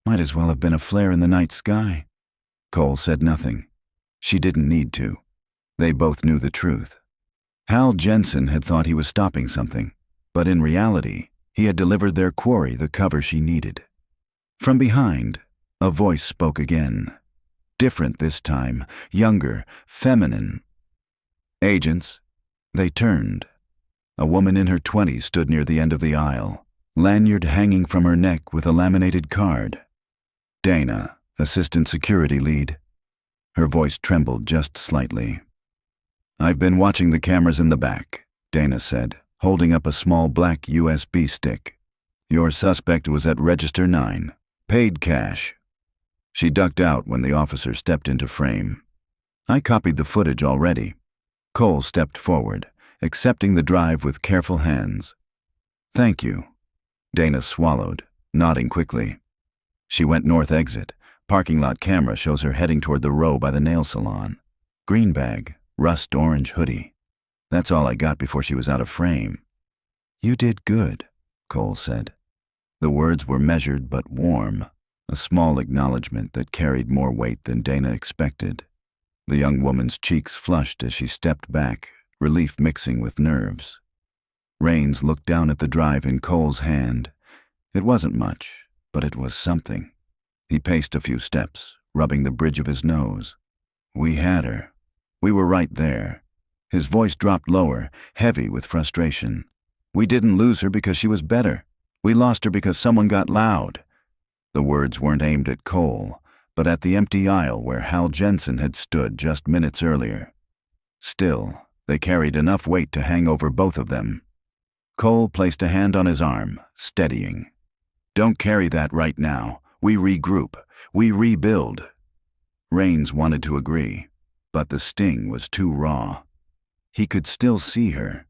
Might as well have been a flare in the night sky." Cole said nothing. She didn't need to. They both knew the truth. Hal Jensen had thought he was stopping something, but in reality, he had delivered their quarry the cover she needed. From behind, a voice spoke again. Different this time, younger, feminine. "Agents." They turned. A woman in her 20s stood near the end of the aisle, lanyard hanging from her neck with a laminated card. "Dana, assistant security lead." Her voice trembled just slightly. "I've been watching the cameras in the back," Dana said, holding up a small black USB stick. "Your suspect was at Register 9. Paid cash." She ducked out when the officer stepped into frame. "I copied the footage already." Cole stepped forward, accepting the drive with careful hands. "Thank you." Dana swallowed, nodding quickly. She went north exit. Parking lot camera shows her heading toward the row by the nail salon. Green bag, rust orange hoodie. That's all I got before she was out of frame. "You did good," Cole said. The words were measured but warm, a small acknowledgement that carried more weight than Dana expected. The young woman's cheeks flushed as she stepped back, relief mixing with nerves. Rains looked down at the drive in Cole's hand. It wasn't much, but it was something. He paced a few steps, rubbing the bridge of his nose. "We had her. We were right there." His voice dropped lower, heavy with frustration. "We didn't lose her because she was better. We lost her because someone got loud." The words weren't aimed at Cole, but at the empty aisle where Hal Jensen had stood just minutes earlier. Still, they carried enough weight to hang over both of them. Cole placed a hand on his arm, steadying. "Don't carry that right now. We regroup. We rebuild." Rains wanted to agree, but the sting was too raw. He could still see her.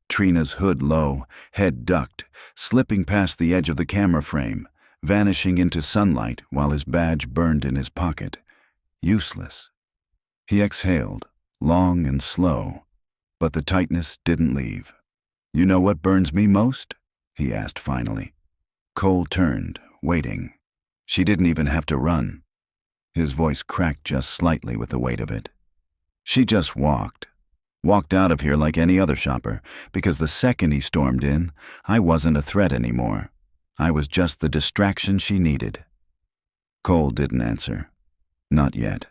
Trina's hood low, head ducked, slipping past the edge of the camera frame, vanishing into sunlight while his badge burned in his pocket. Useless. He exhaled, long and slow, but the tightness didn't leave. "You know what burns me most?" he asked finally. Cole turned, waiting. She didn't even have to run. His voice cracked just slightly with the weight of it. She just walked out of here like any other shopper, because the second he stormed in, I wasn't a threat anymore. I was just the distraction she needed. Cole didn't answer. Not yet.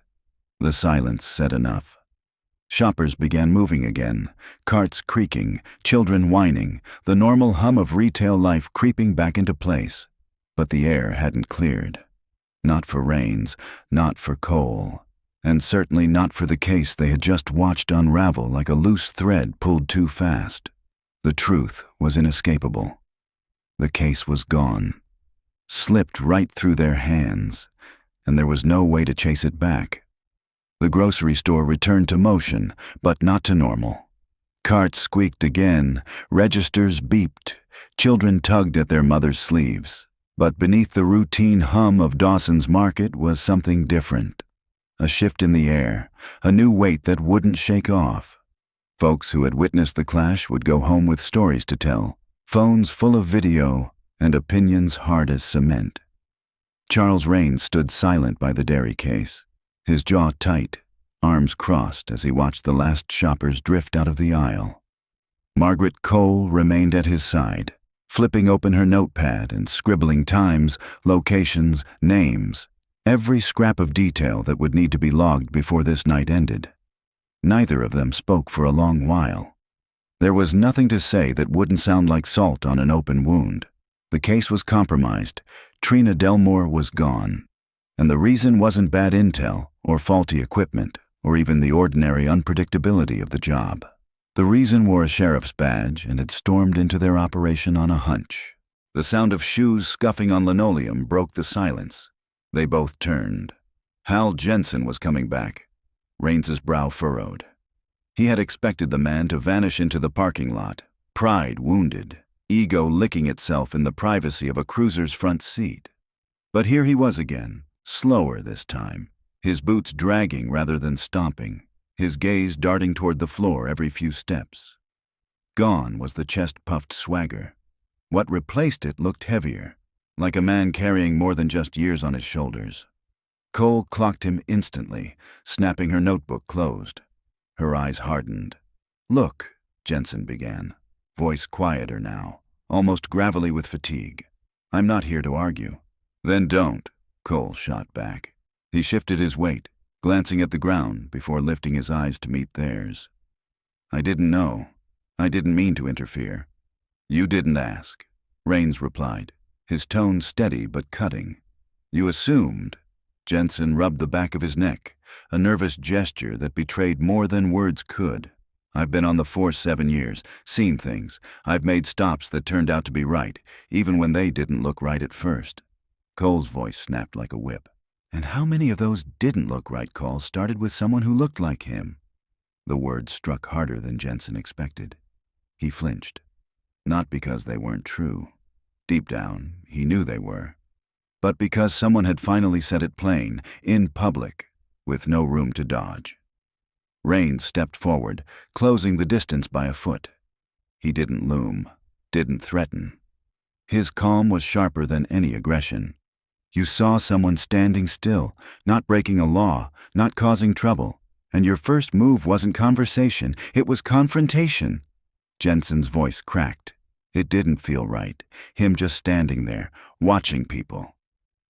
The silence said enough. Shoppers began moving again, carts creaking, children whining, the normal hum of retail life creeping back into place. But the air hadn't cleared. Not for Rains, not for Cole, and certainly not for the case they had just watched unravel like a loose thread pulled too fast. The truth was inescapable. The case was gone. Slipped right through their hands, and there was no way to chase it back. The grocery store returned to motion, but not to normal. Carts squeaked again, registers beeped, children tugged at their mothers' sleeves. But beneath the routine hum of Dawson's Market was something different. A shift in the air, a new weight that wouldn't shake off. Folks who had witnessed the clash would go home with stories to tell, phones full of video, and opinions hard as cement. Charles Rains stood silent by the dairy case, his jaw tight, arms crossed as he watched the last shoppers drift out of the aisle. Margaret Cole remained at his side, flipping open her notepad and scribbling times, locations, names, every scrap of detail that would need to be logged before this night ended. Neither of them spoke for a long while. There was nothing to say that wouldn't sound like salt on an open wound. The case was compromised. Trina Delmore was gone. And the reason wasn't bad intel or faulty equipment or even the ordinary unpredictability of the job. The reason wore a sheriff's badge and had stormed into their operation on a hunch. The sound of shoes scuffing on linoleum broke the silence. They both turned. Hal Jensen was coming back. Raines's brow furrowed. He had expected the man to vanish into the parking lot, pride wounded, ego licking itself in the privacy of a cruiser's front seat. But here he was again, slower this time, his boots dragging rather than stomping, his gaze darting toward the floor every few steps. Gone was the chest-puffed swagger. What replaced it looked heavier, like a man carrying more than just years on his shoulders. Cole clocked him instantly, snapping her notebook closed. Her eyes hardened. "Look," Jensen began, voice quieter now, almost gravelly with fatigue. "I'm not here to argue." "Then don't," Cole shot back. He shifted his weight, glancing at the ground before lifting his eyes to meet theirs. "I didn't know. I didn't mean to interfere." "You didn't ask," Raines replied, his tone steady but cutting. "You assumed." Jensen rubbed the back of his neck, a nervous gesture that betrayed more than words could. "I've been on the force 7 years, seen things. I've made stops that turned out to be right, even when they didn't look right at first." Cole's voice snapped like a whip. "And how many of those didn't look right calls started with someone who looked like him?" The words struck harder than Jensen expected. He flinched. Not because they weren't true. Deep down, he knew they were. But because someone had finally said it plain, in public, with no room to dodge. Raines stepped forward, closing the distance by a foot. He didn't loom, didn't threaten. His calm was sharper than any aggression. You saw someone standing still, not breaking a law, not causing trouble, and your first move wasn't conversation, it was confrontation. Jensen's voice cracked. It didn't feel right, him just standing there, watching people.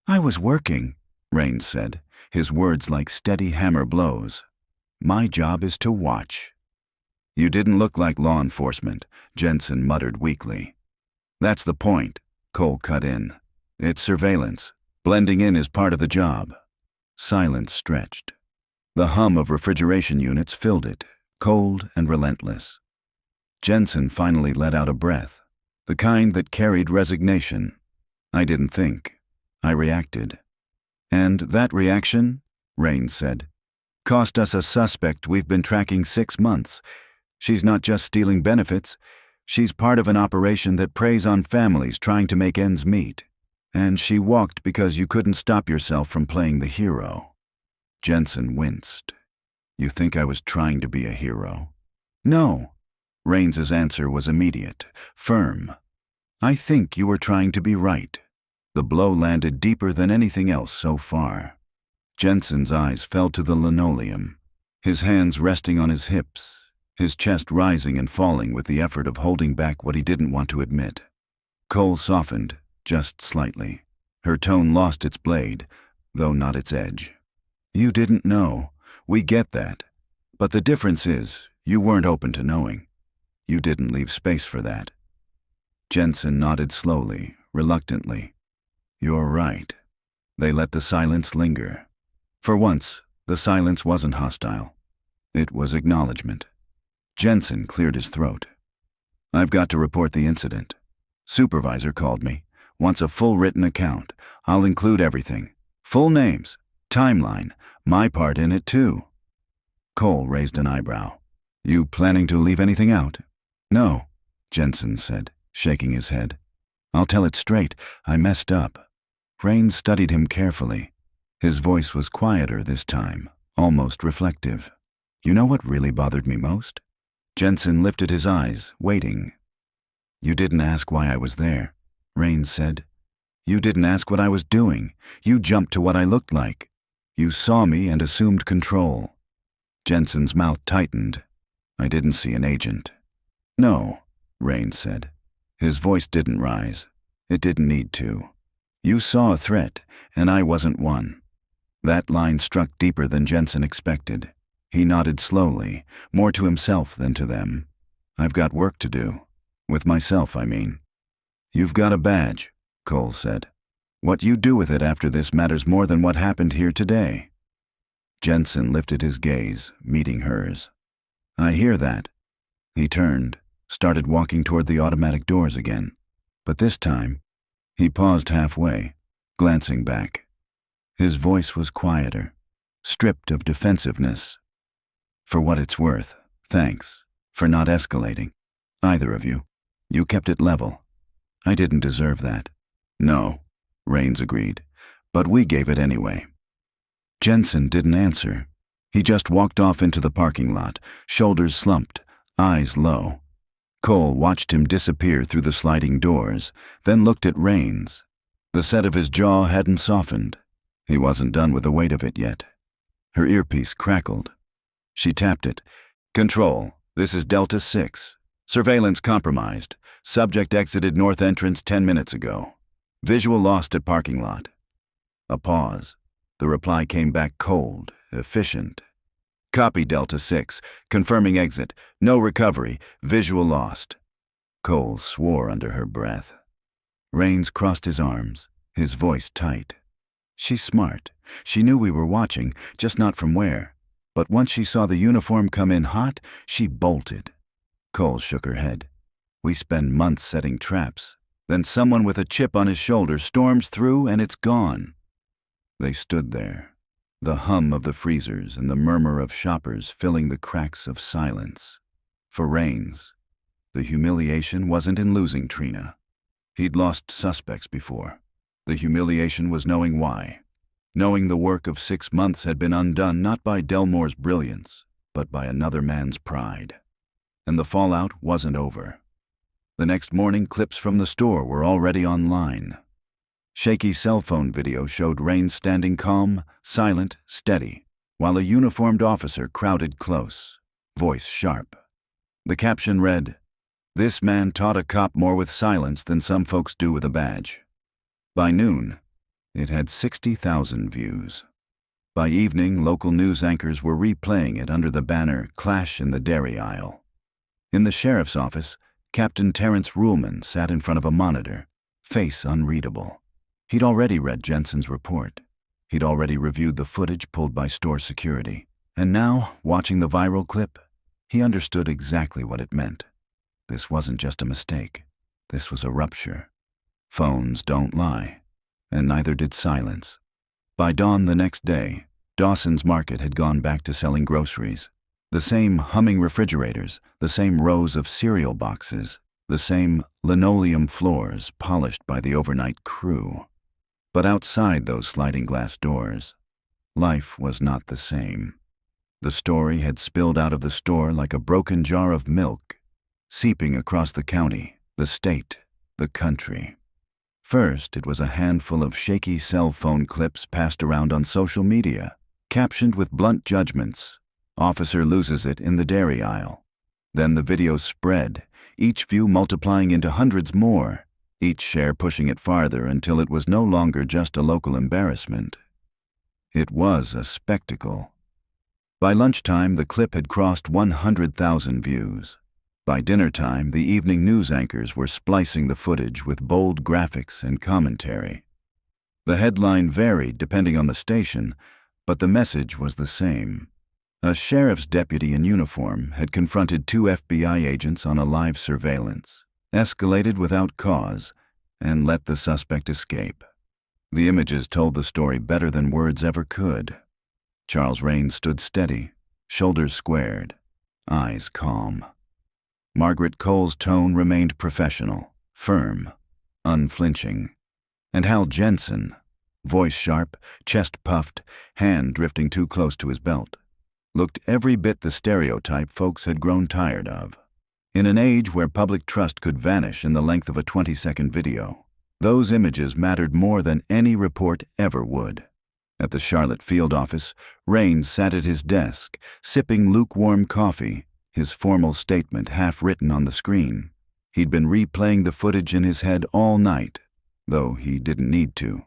"I was working," Raines said, his words like steady hammer blows. "My job is to watch." "You didn't look like law enforcement," Jensen muttered weakly. "That's the point," Cole cut in. "It's surveillance. Blending in is part of the job." Silence stretched. The hum of refrigeration units filled it, cold and relentless. Jensen finally let out a breath, the kind that carried resignation. "I didn't think. I reacted." "And that reaction," Raines said, "cost us a suspect we've been tracking 6 months. She's not just stealing benefits. She's part of an operation that preys on families trying to make ends meet. And she walked because you couldn't stop yourself from playing the hero." Jensen winced. "You think I was trying to be a hero?" "No." Raines's answer was immediate, firm. "I think you were trying to be right." The blow landed deeper than anything else so far. Jensen's eyes fell to the linoleum, his hands resting on his hips, his chest rising and falling with the effort of holding back what he didn't want to admit. Cole softened, just slightly. Her tone lost its blade, though not its edge. "You didn't know. We get that. But the difference is, you weren't open to knowing. You didn't leave space for that." Jensen nodded slowly, reluctantly. "You're right." They let the silence linger. For once, the silence wasn't hostile. It was acknowledgement. Jensen cleared his throat. "I've got to report the incident. Supervisor called me. Wants a full written account. I'll include everything. Full names, timeline, my part in it too." Cole raised an eyebrow. "You planning to leave anything out?" "No," Jensen said, shaking his head. "I'll tell it straight. I messed up." Raines studied him carefully. His voice was quieter this time, almost reflective. "You know what really bothered me most?" Jensen lifted his eyes, waiting. "You didn't ask why I was there," Raines said. "You didn't ask what I was doing. You jumped to what I looked like. You saw me and assumed control." Jensen's mouth tightened. "I didn't see an agent." "No," Raines said. His voice didn't rise. It didn't need to. "You saw a threat, and I wasn't one." That line struck deeper than Jensen expected. He nodded slowly, more to himself than to them. "I've got work to do. With myself, I mean." "You've got a badge," Cole said. "What you do with it after this matters more than what happened here today." Jensen lifted his gaze, meeting hers. "I hear that." He turned, started walking toward the automatic doors again. But this time, he paused halfway, glancing back. His voice was quieter, stripped of defensiveness. "For what it's worth, thanks for not escalating. Either of you. You kept it level. I didn't deserve that." "No," Rains agreed, "but we gave it anyway." Jensen didn't answer. He just walked off into the parking lot, shoulders slumped, eyes low. Cole watched him disappear through the sliding doors, then looked at Rains. The set of his jaw hadn't softened. He wasn't done with the weight of it yet. Her earpiece crackled. She tapped it. "Control, this is Delta 6. Surveillance compromised. Subject exited north entrance 10 minutes ago. Visual lost at parking lot." A pause. The reply came back cold, efficient. "Copy, Delta 6. Confirming exit. No recovery. Visual lost." Cole swore under her breath. Rains crossed his arms, his voice tight. "She's smart. She knew we were watching, just not from where. But once she saw the uniform come in hot, she bolted." Cole shook her head. "We spend months setting traps. Then someone with a chip on his shoulder storms through and it's gone." They stood there, the hum of the freezers and the murmur of shoppers filling the cracks of silence. For Rains, the humiliation wasn't in losing Trina. He'd lost suspects before. The humiliation was knowing why. Knowing the work of 6 months had been undone not by Delmore's brilliance, but by another man's pride. And the fallout wasn't over. The next morning, clips from the store were already online. Shaky cell phone video showed Rains standing calm, silent, steady, while a uniformed officer crowded close, voice sharp. The caption read, "This man taught a cop more with silence than some folks do with a badge." By noon, it had 60,000 views. By evening, local news anchors were replaying it under the banner "Clash in the Dairy Aisle." In the sheriff's office, Captain Terrence Ruhlman sat in front of a monitor, face unreadable. He'd already read Jensen's report. He'd already reviewed the footage pulled by store security. And now, watching the viral clip, he understood exactly what it meant. This wasn't just a mistake. This was a rupture. Phones don't lie, and neither did silence. By dawn the next day, Dawson's Market had gone back to selling groceries. The same humming refrigerators, the same rows of cereal boxes, the same linoleum floors polished by the overnight crew. But outside those sliding glass doors, life was not the same. The story had spilled out of the store like a broken jar of milk, seeping across the county, the state, the country. First, it was a handful of shaky cell phone clips passed around on social media, captioned with blunt judgments. "Officer loses it in the dairy aisle." Then the videos spread, each view multiplying into hundreds more, each share pushing it farther until it was no longer just a local embarrassment. It was a spectacle. By lunchtime, the clip had crossed 100,000 views. By dinner time, the evening news anchors were splicing the footage with bold graphics and commentary. The headline varied depending on the station, but the message was the same. A sheriff's deputy in uniform had confronted 2 FBI agents on a live surveillance, escalated without cause, and let the suspect escape. The images told the story better than words ever could. Charles Rains stood steady, shoulders squared, eyes calm. Margaret Cole's tone remained professional, firm, unflinching. And Hal Jensen, voice sharp, chest puffed, hand drifting too close to his belt, looked every bit the stereotype folks had grown tired of. In an age where public trust could vanish in the length of a 20-second video, those images mattered more than any report ever would. At the Charlotte field office, Rains sat at his desk, sipping lukewarm coffee, his formal statement half-written on the screen. He'd been replaying the footage in his head all night, though he didn't need to.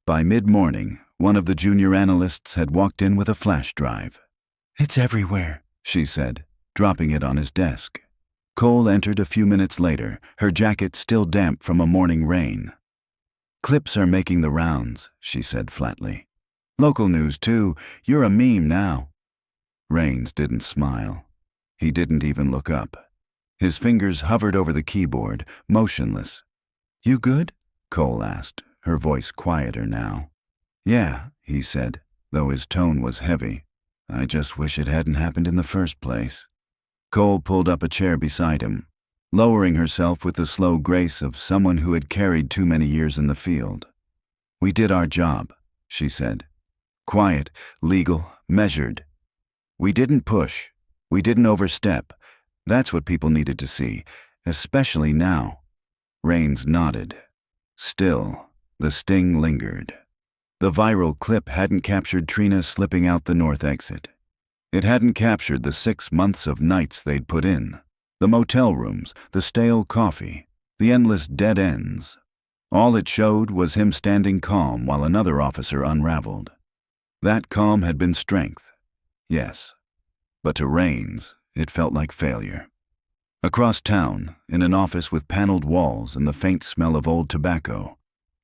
By mid-morning, one of the junior analysts had walked in with a flash drive. "It's everywhere," she said, dropping it on his desk. Cole entered a few minutes later, her jacket still damp from a morning rain. "Clips are making the rounds," she said flatly. "Local news, too. You're a meme now." Rains didn't smile. He didn't even look up. His fingers hovered over the keyboard, motionless. "You good?" Cole asked, her voice quieter now. "Yeah," he said, though his tone was heavy. "I just wish it hadn't happened in the first place." Cole pulled up a chair beside him, lowering herself with the slow grace of someone who had carried too many years in the field. "We did our job," she said. "Quiet, legal, measured. We didn't push. We didn't overstep. That's what people needed to see, especially now." Rains nodded. Still, the sting lingered. The viral clip hadn't captured Trina slipping out the north exit. It hadn't captured the 6 months of nights they'd put in, the motel rooms, the stale coffee, the endless dead ends. All it showed was him standing calm while another officer unraveled. That calm had been strength, yes, but to Rains, it felt like failure. Across town, in an office with paneled walls and the faint smell of old tobacco,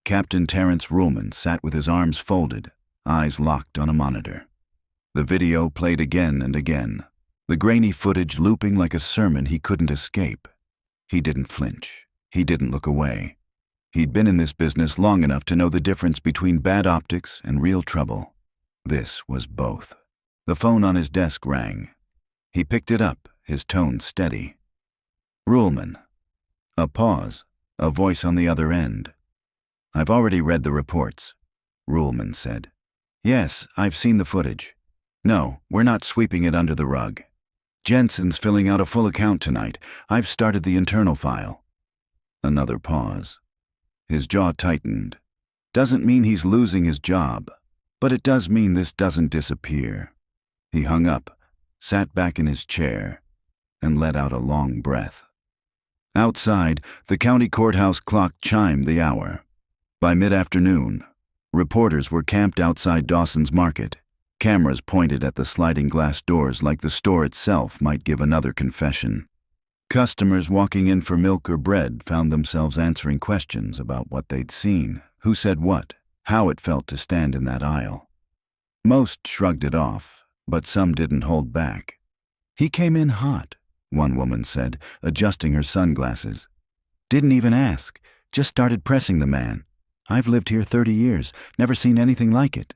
Captain Terrence Ruhlman sat with his arms folded, eyes locked on a monitor. The video played again and again, the grainy footage looping like a sermon he couldn't escape. He didn't flinch. He didn't look away. He'd been in this business long enough to know the difference between bad optics and real trouble. This was both. The phone on his desk rang. He picked it up, his tone steady. "Ruhlman." A pause, a voice on the other end. "I've already read the reports," Ruhlman said. "Yes, I've seen the footage. No, we're not sweeping it under the rug. Jensen's filling out a full account tonight. I've started the internal file." Another pause. His jaw tightened. "Doesn't mean he's losing his job, but it does mean this doesn't disappear." He hung up, sat back in his chair, and let out a long breath. Outside, the county courthouse clock chimed the hour. By mid-afternoon, reporters were camped outside Dawson's Market, cameras pointed at the sliding glass doors like the store itself might give another confession. Customers walking in for milk or bread found themselves answering questions about what they'd seen, who said what, how it felt to stand in that aisle. Most shrugged it off, but some didn't hold back. "He came in hot," one woman said, adjusting her sunglasses. "Didn't even ask, just started pressing the man. I've lived here 30 years, never seen anything like it."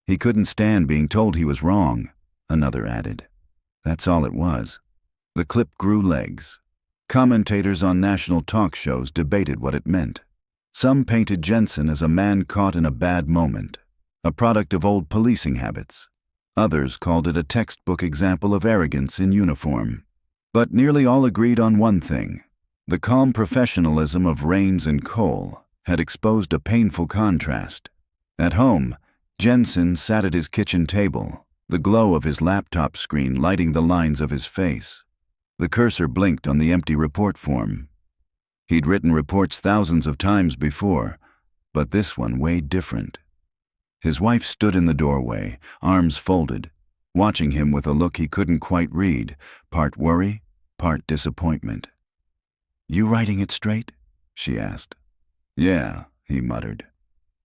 "He couldn't stand being told he was wrong," another added. That's all it was. The clip grew legs. Commentators on national talk shows debated what it meant. Some painted Jensen as a man caught in a bad moment, a product of old policing habits. Others called it a textbook example of arrogance in uniform. But nearly all agreed on one thing. The calm professionalism of Rains and Cole had exposed a painful contrast. At home, Jensen sat at his kitchen table, the glow of his laptop screen lighting the lines of his face. The cursor blinked on the empty report form. He'd written reports thousands of times before, but this one weighed different. His wife stood in the doorway, arms folded, watching him with a look he couldn't quite read, part worry, part disappointment. "You writing it straight?" she asked. "Yeah," he muttered.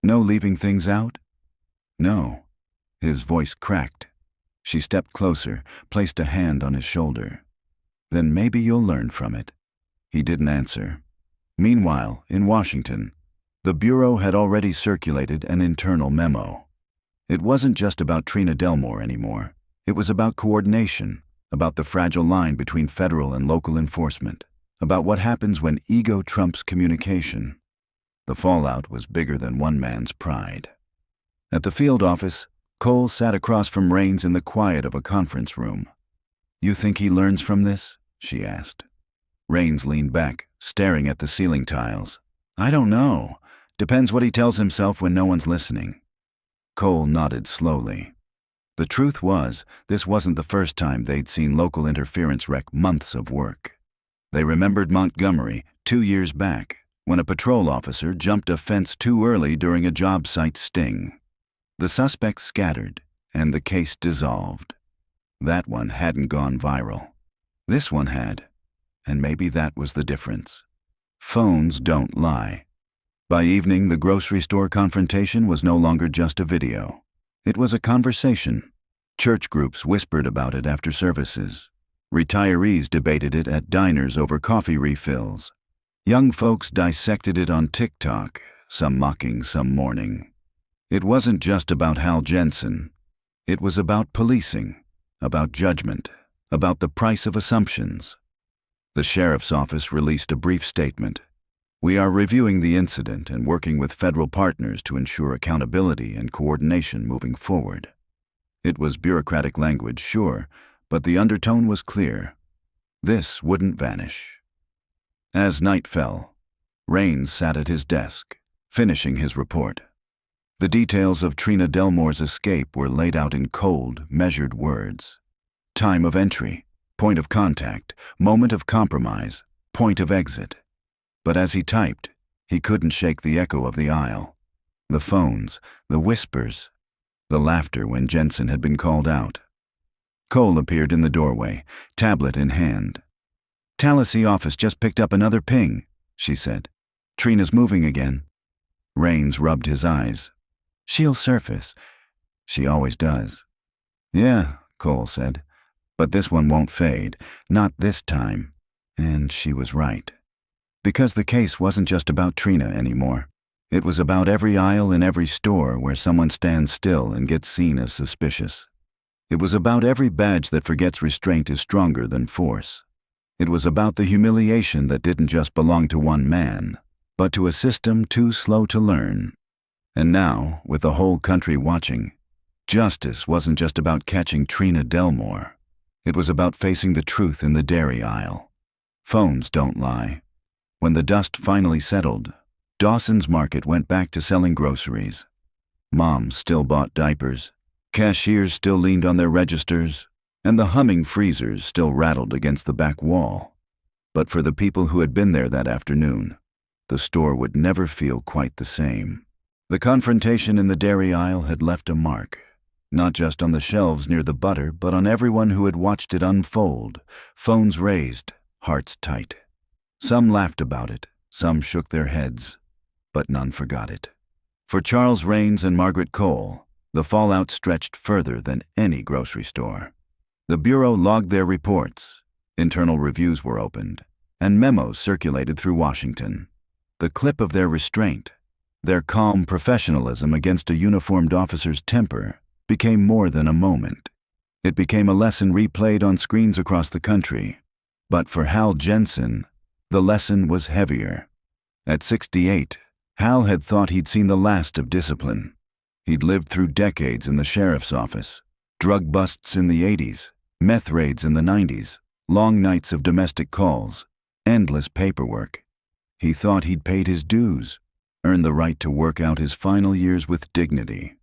"No leaving things out?" "No." His voice cracked. She stepped closer, placed a hand on his shoulder. "Then maybe you'll learn from it." He didn't answer. Meanwhile, in Washington, the Bureau had already circulated an internal memo. It wasn't just about Trina Delmore anymore. It was about coordination, about the fragile line between federal and local enforcement, about what happens when ego trumps communication. The fallout was bigger than one man's pride. At the field office, Cole sat across from Rains in the quiet of a conference room. "You think he learns from this?" she asked. Rains leaned back, staring at the ceiling tiles. "I don't know. Depends what he tells himself when no one's listening." Cole nodded slowly. The truth was, this wasn't the first time they'd seen local interference wreck months of work. They remembered Montgomery 2 years back, when a patrol officer jumped a fence too early during a job site sting. The suspects scattered, and the case dissolved. That one hadn't gone viral. This one had. and maybe that was the difference. Phones don't lie. By evening, the grocery store confrontation was no longer just a video. It was a conversation. Church groups whispered about it after services. Retirees debated it at diners over coffee refills. Young folks dissected it on TikTok, some mocking, some mourning. It wasn't just about Hal Jensen. It was about policing, about judgment, about the price of assumptions. The sheriff's office released a brief statement. "We are reviewing the incident and working with federal partners to ensure accountability and coordination moving forward." It was bureaucratic language, sure, but the undertone was clear. This wouldn't vanish. As night fell, Raines sat at his desk, finishing his report. The details of Trina Delmore's escape were laid out in cold, measured words. Time of entry, point of contact, moment of compromise, point of exit. But as he typed, he couldn't shake the echo of the aisle. The phones, the whispers, the laughter when Jensen had been called out. Cole appeared in the doorway, tablet in hand. "Tallahassee office just picked up another ping," she said. "Trina's moving again." Raines rubbed his eyes. "She'll surface. She always does." "Yeah," Cole said, "but this one won't fade. Not this time." And she was right. Because the case wasn't just about Trina anymore. It was about every aisle in every store where someone stands still and gets seen as suspicious. It was about every badge that forgets restraint is stronger than force. It was about the humiliation that didn't just belong to one man, but to a system too slow to learn. And now, with the whole country watching, justice wasn't just about catching Trina Delmore. It was about facing the truth in the dairy aisle. Phones don't lie. When the dust finally settled, Dawson's Market went back to selling groceries. Moms still bought diapers, cashiers still leaned on their registers, and the humming freezers still rattled against the back wall. But for the people who had been there that afternoon, the store would never feel quite the same. The confrontation in the dairy aisle had left a mark, not just on the shelves near the butter, but on everyone who had watched it unfold, phones raised, hearts tight. Some laughed about it, some shook their heads, but none forgot it. For Charles Raines and Margaret Cole, the fallout stretched further than any grocery store. The Bureau logged their reports, internal reviews were opened, and memos circulated through Washington. The clip of their restraint, their calm professionalism against a uniformed officer's temper, became more than a moment. It became a lesson replayed on screens across the country. But for Hal Jensen, the lesson was heavier. At 68, Hal had thought he'd seen the last of discipline. He'd lived through decades in the sheriff's office, drug busts in the 80s, meth raids in the 90s, long nights of domestic calls, endless paperwork. He thought he'd paid his dues, earned the right to work out his final years with dignity.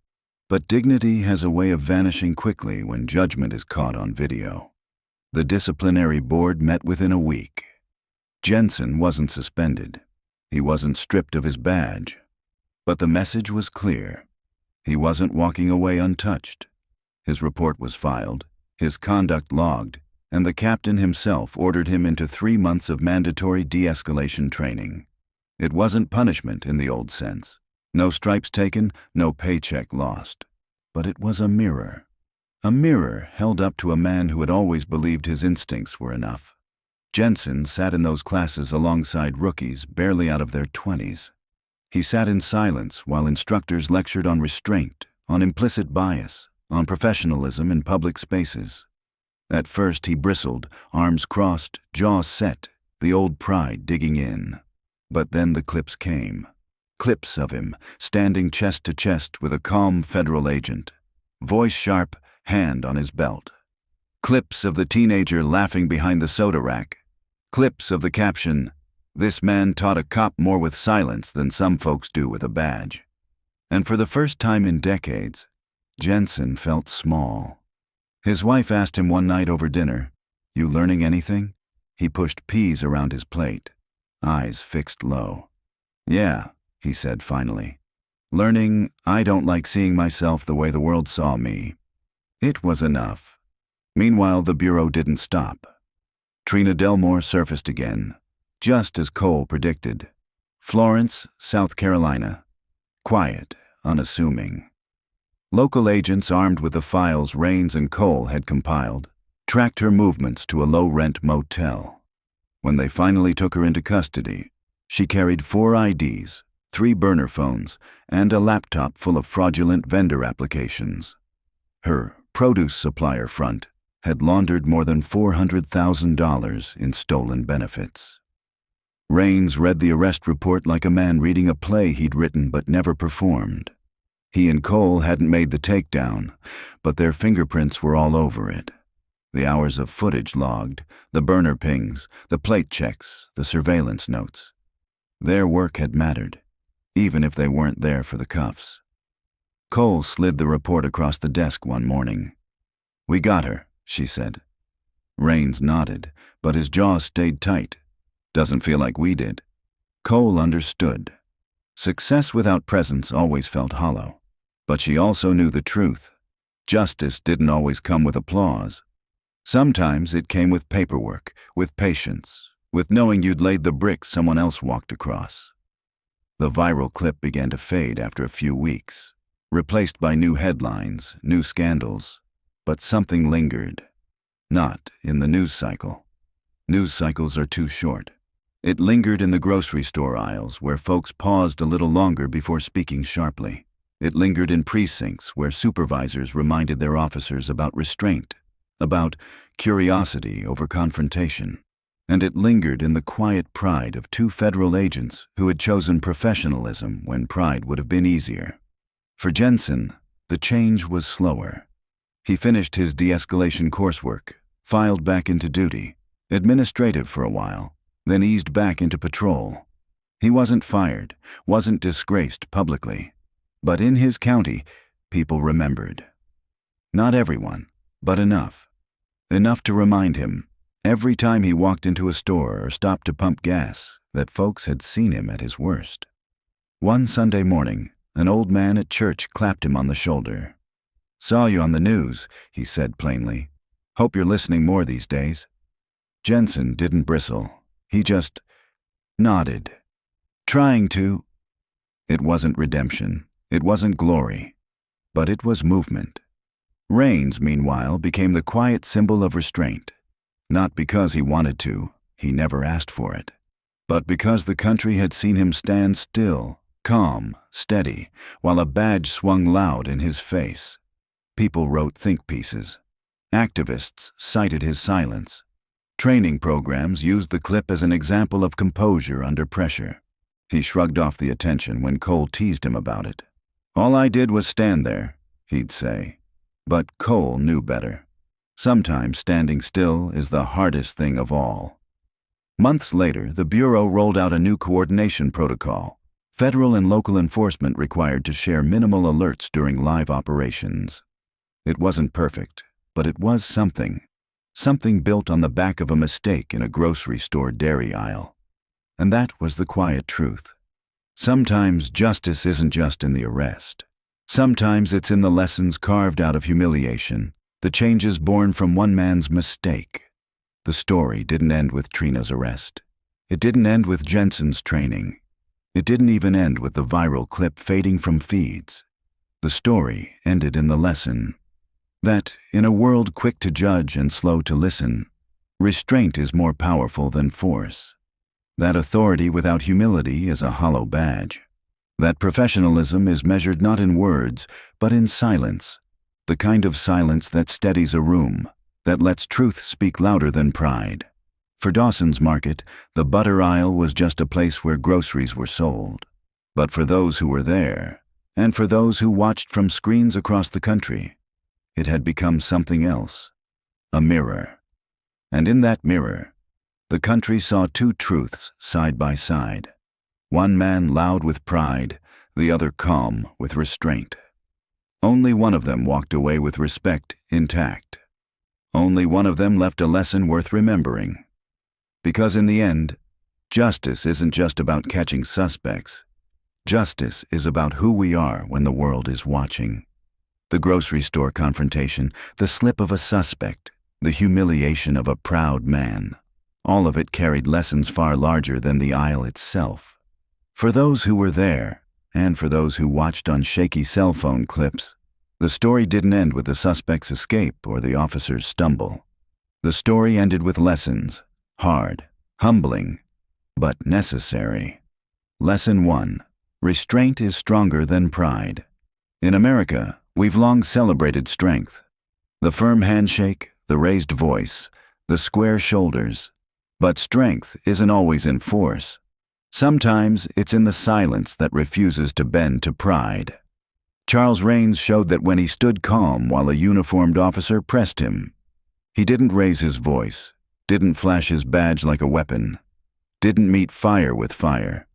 But dignity has a way of vanishing quickly when judgment is caught on video. The disciplinary board met within a week. Jensen wasn't suspended. He wasn't stripped of his badge. But the message was clear. He wasn't walking away untouched. His report was filed, his conduct logged, and the captain himself ordered him into 3 months of mandatory de-escalation training. It wasn't punishment in the old sense. No stripes taken, no paycheck lost. But it was a mirror held up to a man who had always believed his instincts were enough. Jensen sat in those classes alongside rookies barely out of their 20s. He sat in silence while instructors lectured on restraint, on implicit bias, on professionalism in public spaces. At first he bristled, arms crossed, jaw set, the old pride digging in. But then the clips came. Clips of him, standing chest to chest with a calm federal agent. Voice sharp, hand on his belt. Clips of the teenager laughing behind the soda rack. Clips of the caption, "This man taught a cop more with silence than some folks do with a badge." And for the first time in decades, Jensen felt small. His wife asked him one night over dinner, "You learning anything?" He pushed peas around his plate, eyes fixed low. "Yeah," he said finally. "Learning, I don't like seeing myself the way the world saw me." It was enough. Meanwhile, the Bureau didn't stop. Trina Delmore surfaced again, just as Cole predicted. Florence, South Carolina. Quiet, unassuming. Local agents armed with the files Raines and Cole had compiled tracked her movements to a low-rent motel. When they finally took her into custody, she carried 4 IDs, 3 burner phones, and a laptop full of fraudulent vendor applications. Her produce supplier front had laundered more than $400,000 in stolen benefits. Raines read the arrest report like a man reading a play he'd written but never performed. He and Cole hadn't made the takedown, but their fingerprints were all over it. The hours of footage logged, the burner pings, the plate checks, the surveillance notes. Their work had mattered, even if they weren't there for the cuffs. Cole slid the report across the desk one morning. "We got her," she said. Raines nodded, but his jaw stayed tight. "Doesn't feel like we did." Cole understood. Success without presence always felt hollow. But she also knew the truth. Justice didn't always come with applause. Sometimes it came with paperwork, with patience, with knowing you'd laid the bricks someone else walked across. The viral clip began to fade after a few weeks, replaced by new headlines, new scandals. But something lingered. Not in the news cycle. News cycles are too short. It lingered in the grocery store aisles where folks paused a little longer before speaking sharply. It lingered in precincts where supervisors reminded their officers about restraint, about curiosity over confrontation. And it lingered in the quiet pride of 2 federal agents who had chosen professionalism when pride would have been easier. For Jensen, the change was slower. He finished his de-escalation coursework, filed back into duty, administrative for a while, then eased back into patrol. He wasn't fired, wasn't disgraced publicly. But in his county, people remembered. Not everyone, but enough. Enough to remind him, every time he walked into a store or stopped to pump gas, that folks had seen him at his worst. One Sunday morning, an old man at church clapped him on the shoulder. "Saw you on the news," he said plainly. "Hope you're listening more these days." Jensen didn't bristle. He just nodded. Trying to. It wasn't redemption. It wasn't glory. But it was movement. Raines, meanwhile, became the quiet symbol of restraint. Not because he wanted to, he never asked for it, but because the country had seen him stand still, calm, steady, while a badge swung loud in his face. People wrote think pieces. Activists cited his silence. Training programs used the clip as an example of composure under pressure. He shrugged off the attention when Cole teased him about it. "All I did was stand there," he'd say. But Cole knew better. Sometimes standing still is the hardest thing of all. Months later, the Bureau rolled out a new coordination protocol. Federal and local enforcement required to share minimal alerts during live operations. It wasn't perfect, but it was something. Something built on the back of a mistake in a grocery store dairy aisle. And that was the quiet truth. Sometimes justice isn't just in the arrest. Sometimes it's in the lessons carved out of humiliation, the changes born from one man's mistake. The story didn't end with Trina's arrest. It didn't end with Jensen's training. It didn't even end with the viral clip fading from feeds. The story ended in the lesson that, in a world quick to judge and slow to listen, restraint is more powerful than force. That authority without humility is a hollow badge. That professionalism is measured not in words, but in silence. The kind of silence that steadies a room, that lets truth speak louder than pride. For Dawson's Market, the butter aisle was just a place where groceries were sold. But for those who were there, and for those who watched from screens across the country, it had become something else. A mirror. And in that mirror, the country saw 2 truths side by side. One man loud with pride, the other calm with restraint. Only one of them walked away with respect intact. Only one of them left a lesson worth remembering. Because in the end, justice isn't just about catching suspects. Justice is about who we are when the world is watching. The grocery store confrontation, the slip of a suspect, the humiliation of a proud man. all of it carried lessons far larger than the aisle itself. For those who were there, and for those who watched on shaky cell phone clips, the story didn't end with the suspect's escape or the officer's stumble. The story ended with lessons, hard, humbling, but necessary. Lesson 1. Restraint is stronger than pride. In America, we've long celebrated strength. The firm handshake, the raised voice, the square shoulders. But strength isn't always in force. Sometimes it's in the silence that refuses to bend to pride. Charles Rains showed that when he stood calm while a uniformed officer pressed him. He didn't raise his voice, didn't flash his badge like a weapon, didn't meet fire with fire.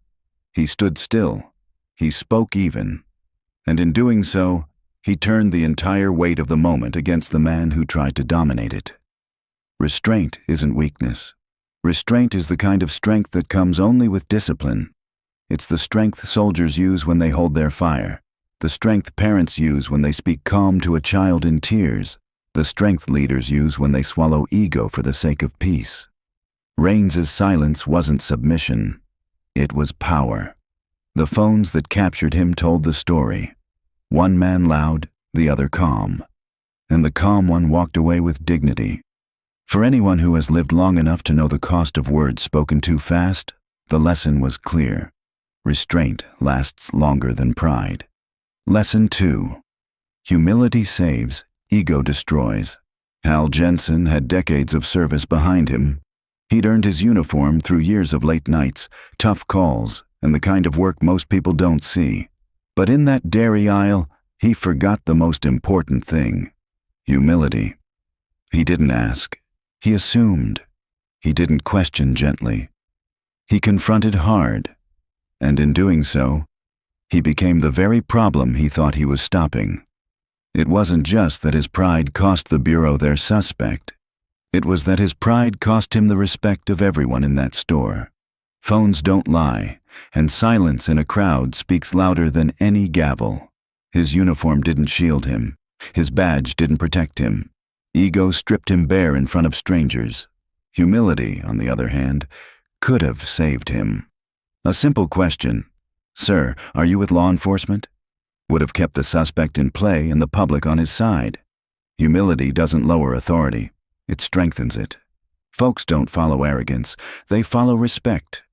He stood still. He spoke even. And in doing so, he turned the entire weight of the moment against the man who tried to dominate it. Restraint isn't weakness. Restraint is the kind of strength that comes only with discipline. It's the strength soldiers use when they hold their fire, the strength parents use when they speak calm to a child in tears, the strength leaders use when they swallow ego for the sake of peace. Rains's silence wasn't submission. It was power. The phones that captured him told the story. One man loud, the other calm. And the calm one walked away with dignity. For anyone who has lived long enough to know the cost of words spoken too fast, the lesson was clear. Restraint lasts longer than pride. Lesson 2. Humility saves, ego destroys. Hal Jensen had decades of service behind him. He'd earned his uniform through years of late nights, tough calls, and the kind of work most people don't see. But in that dairy aisle, he forgot the most important thing: humility. He didn't ask. He assumed. He didn't question gently. He confronted hard. And in doing so, he became the very problem he thought he was stopping. It wasn't just that his pride cost the Bureau their suspect. It was that his pride cost him the respect of everyone in that store. Phones don't lie, and silence in a crowd speaks louder than any gavel. His uniform didn't shield him. His badge didn't protect him. Ego stripped him bare in front of strangers. Humility, on the other hand, could have saved him. A simple question, "Sir, are you with law enforcement?" would have kept the suspect in play and the public on his side. Humility doesn't lower authority. It strengthens it. Folks don't follow arrogance. They follow respect.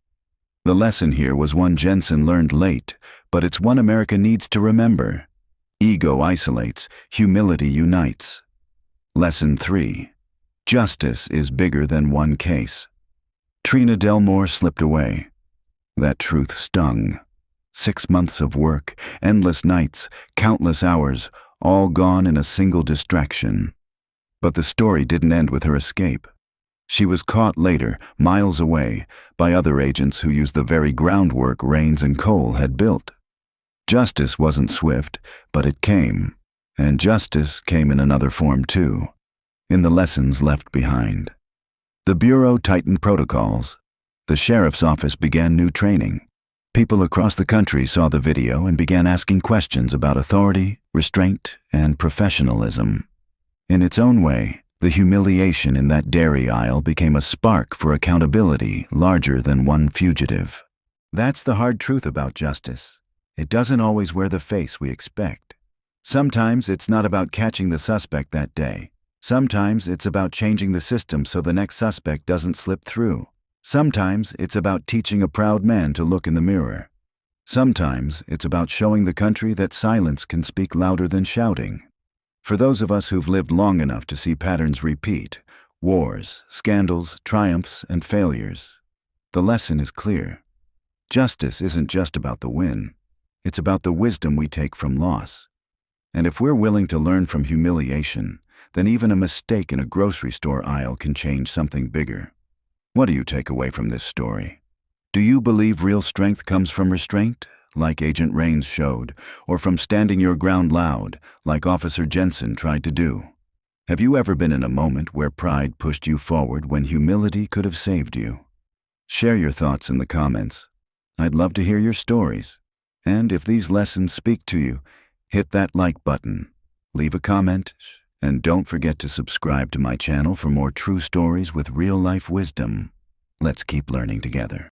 The lesson here was one Jensen learned late, but it's one America needs to remember. Ego isolates. Humility unites. Lesson 3. Justice is bigger than one case. Trina Delmore slipped away. That truth stung. 6 months of work, endless nights, countless hours, all gone in a single distraction. But the story didn't end with her escape. She was caught later, miles away, by other agents who used the very groundwork Rains and Cole had built. Justice wasn't swift, but it came. And justice came in another form too, in the lessons left behind. The Bureau tightened protocols. The sheriff's office began new training. People across the country saw the video and began asking questions about authority, restraint, and professionalism. In its own way, the humiliation in that dairy aisle became a spark for accountability larger than one fugitive. That's the hard truth about justice. It doesn't always wear the face we expect. Sometimes it's not about catching the suspect that day. Sometimes it's about changing the system so the next suspect doesn't slip through. Sometimes it's about teaching a proud man to look in the mirror. Sometimes it's about showing the country that silence can speak louder than shouting. For those of us who've lived long enough to see patterns repeat, wars, scandals, triumphs, and failures, the lesson is clear. Justice isn't just about the win. It's about the wisdom we take from loss. And if we're willing to learn from humiliation, then even a mistake in a grocery store aisle can change something bigger. What do you take away from this story? Do you believe real strength comes from restraint, like Agent Rains showed, or from standing your ground loud, like Officer Jensen tried to do? Have you ever been in a moment where pride pushed you forward when humility could have saved you? Share your thoughts in the comments. I'd love to hear your stories. And if these lessons speak to you, hit that like button, leave a comment, and don't forget to subscribe to my channel for more true stories with real-life wisdom. Let's keep learning together.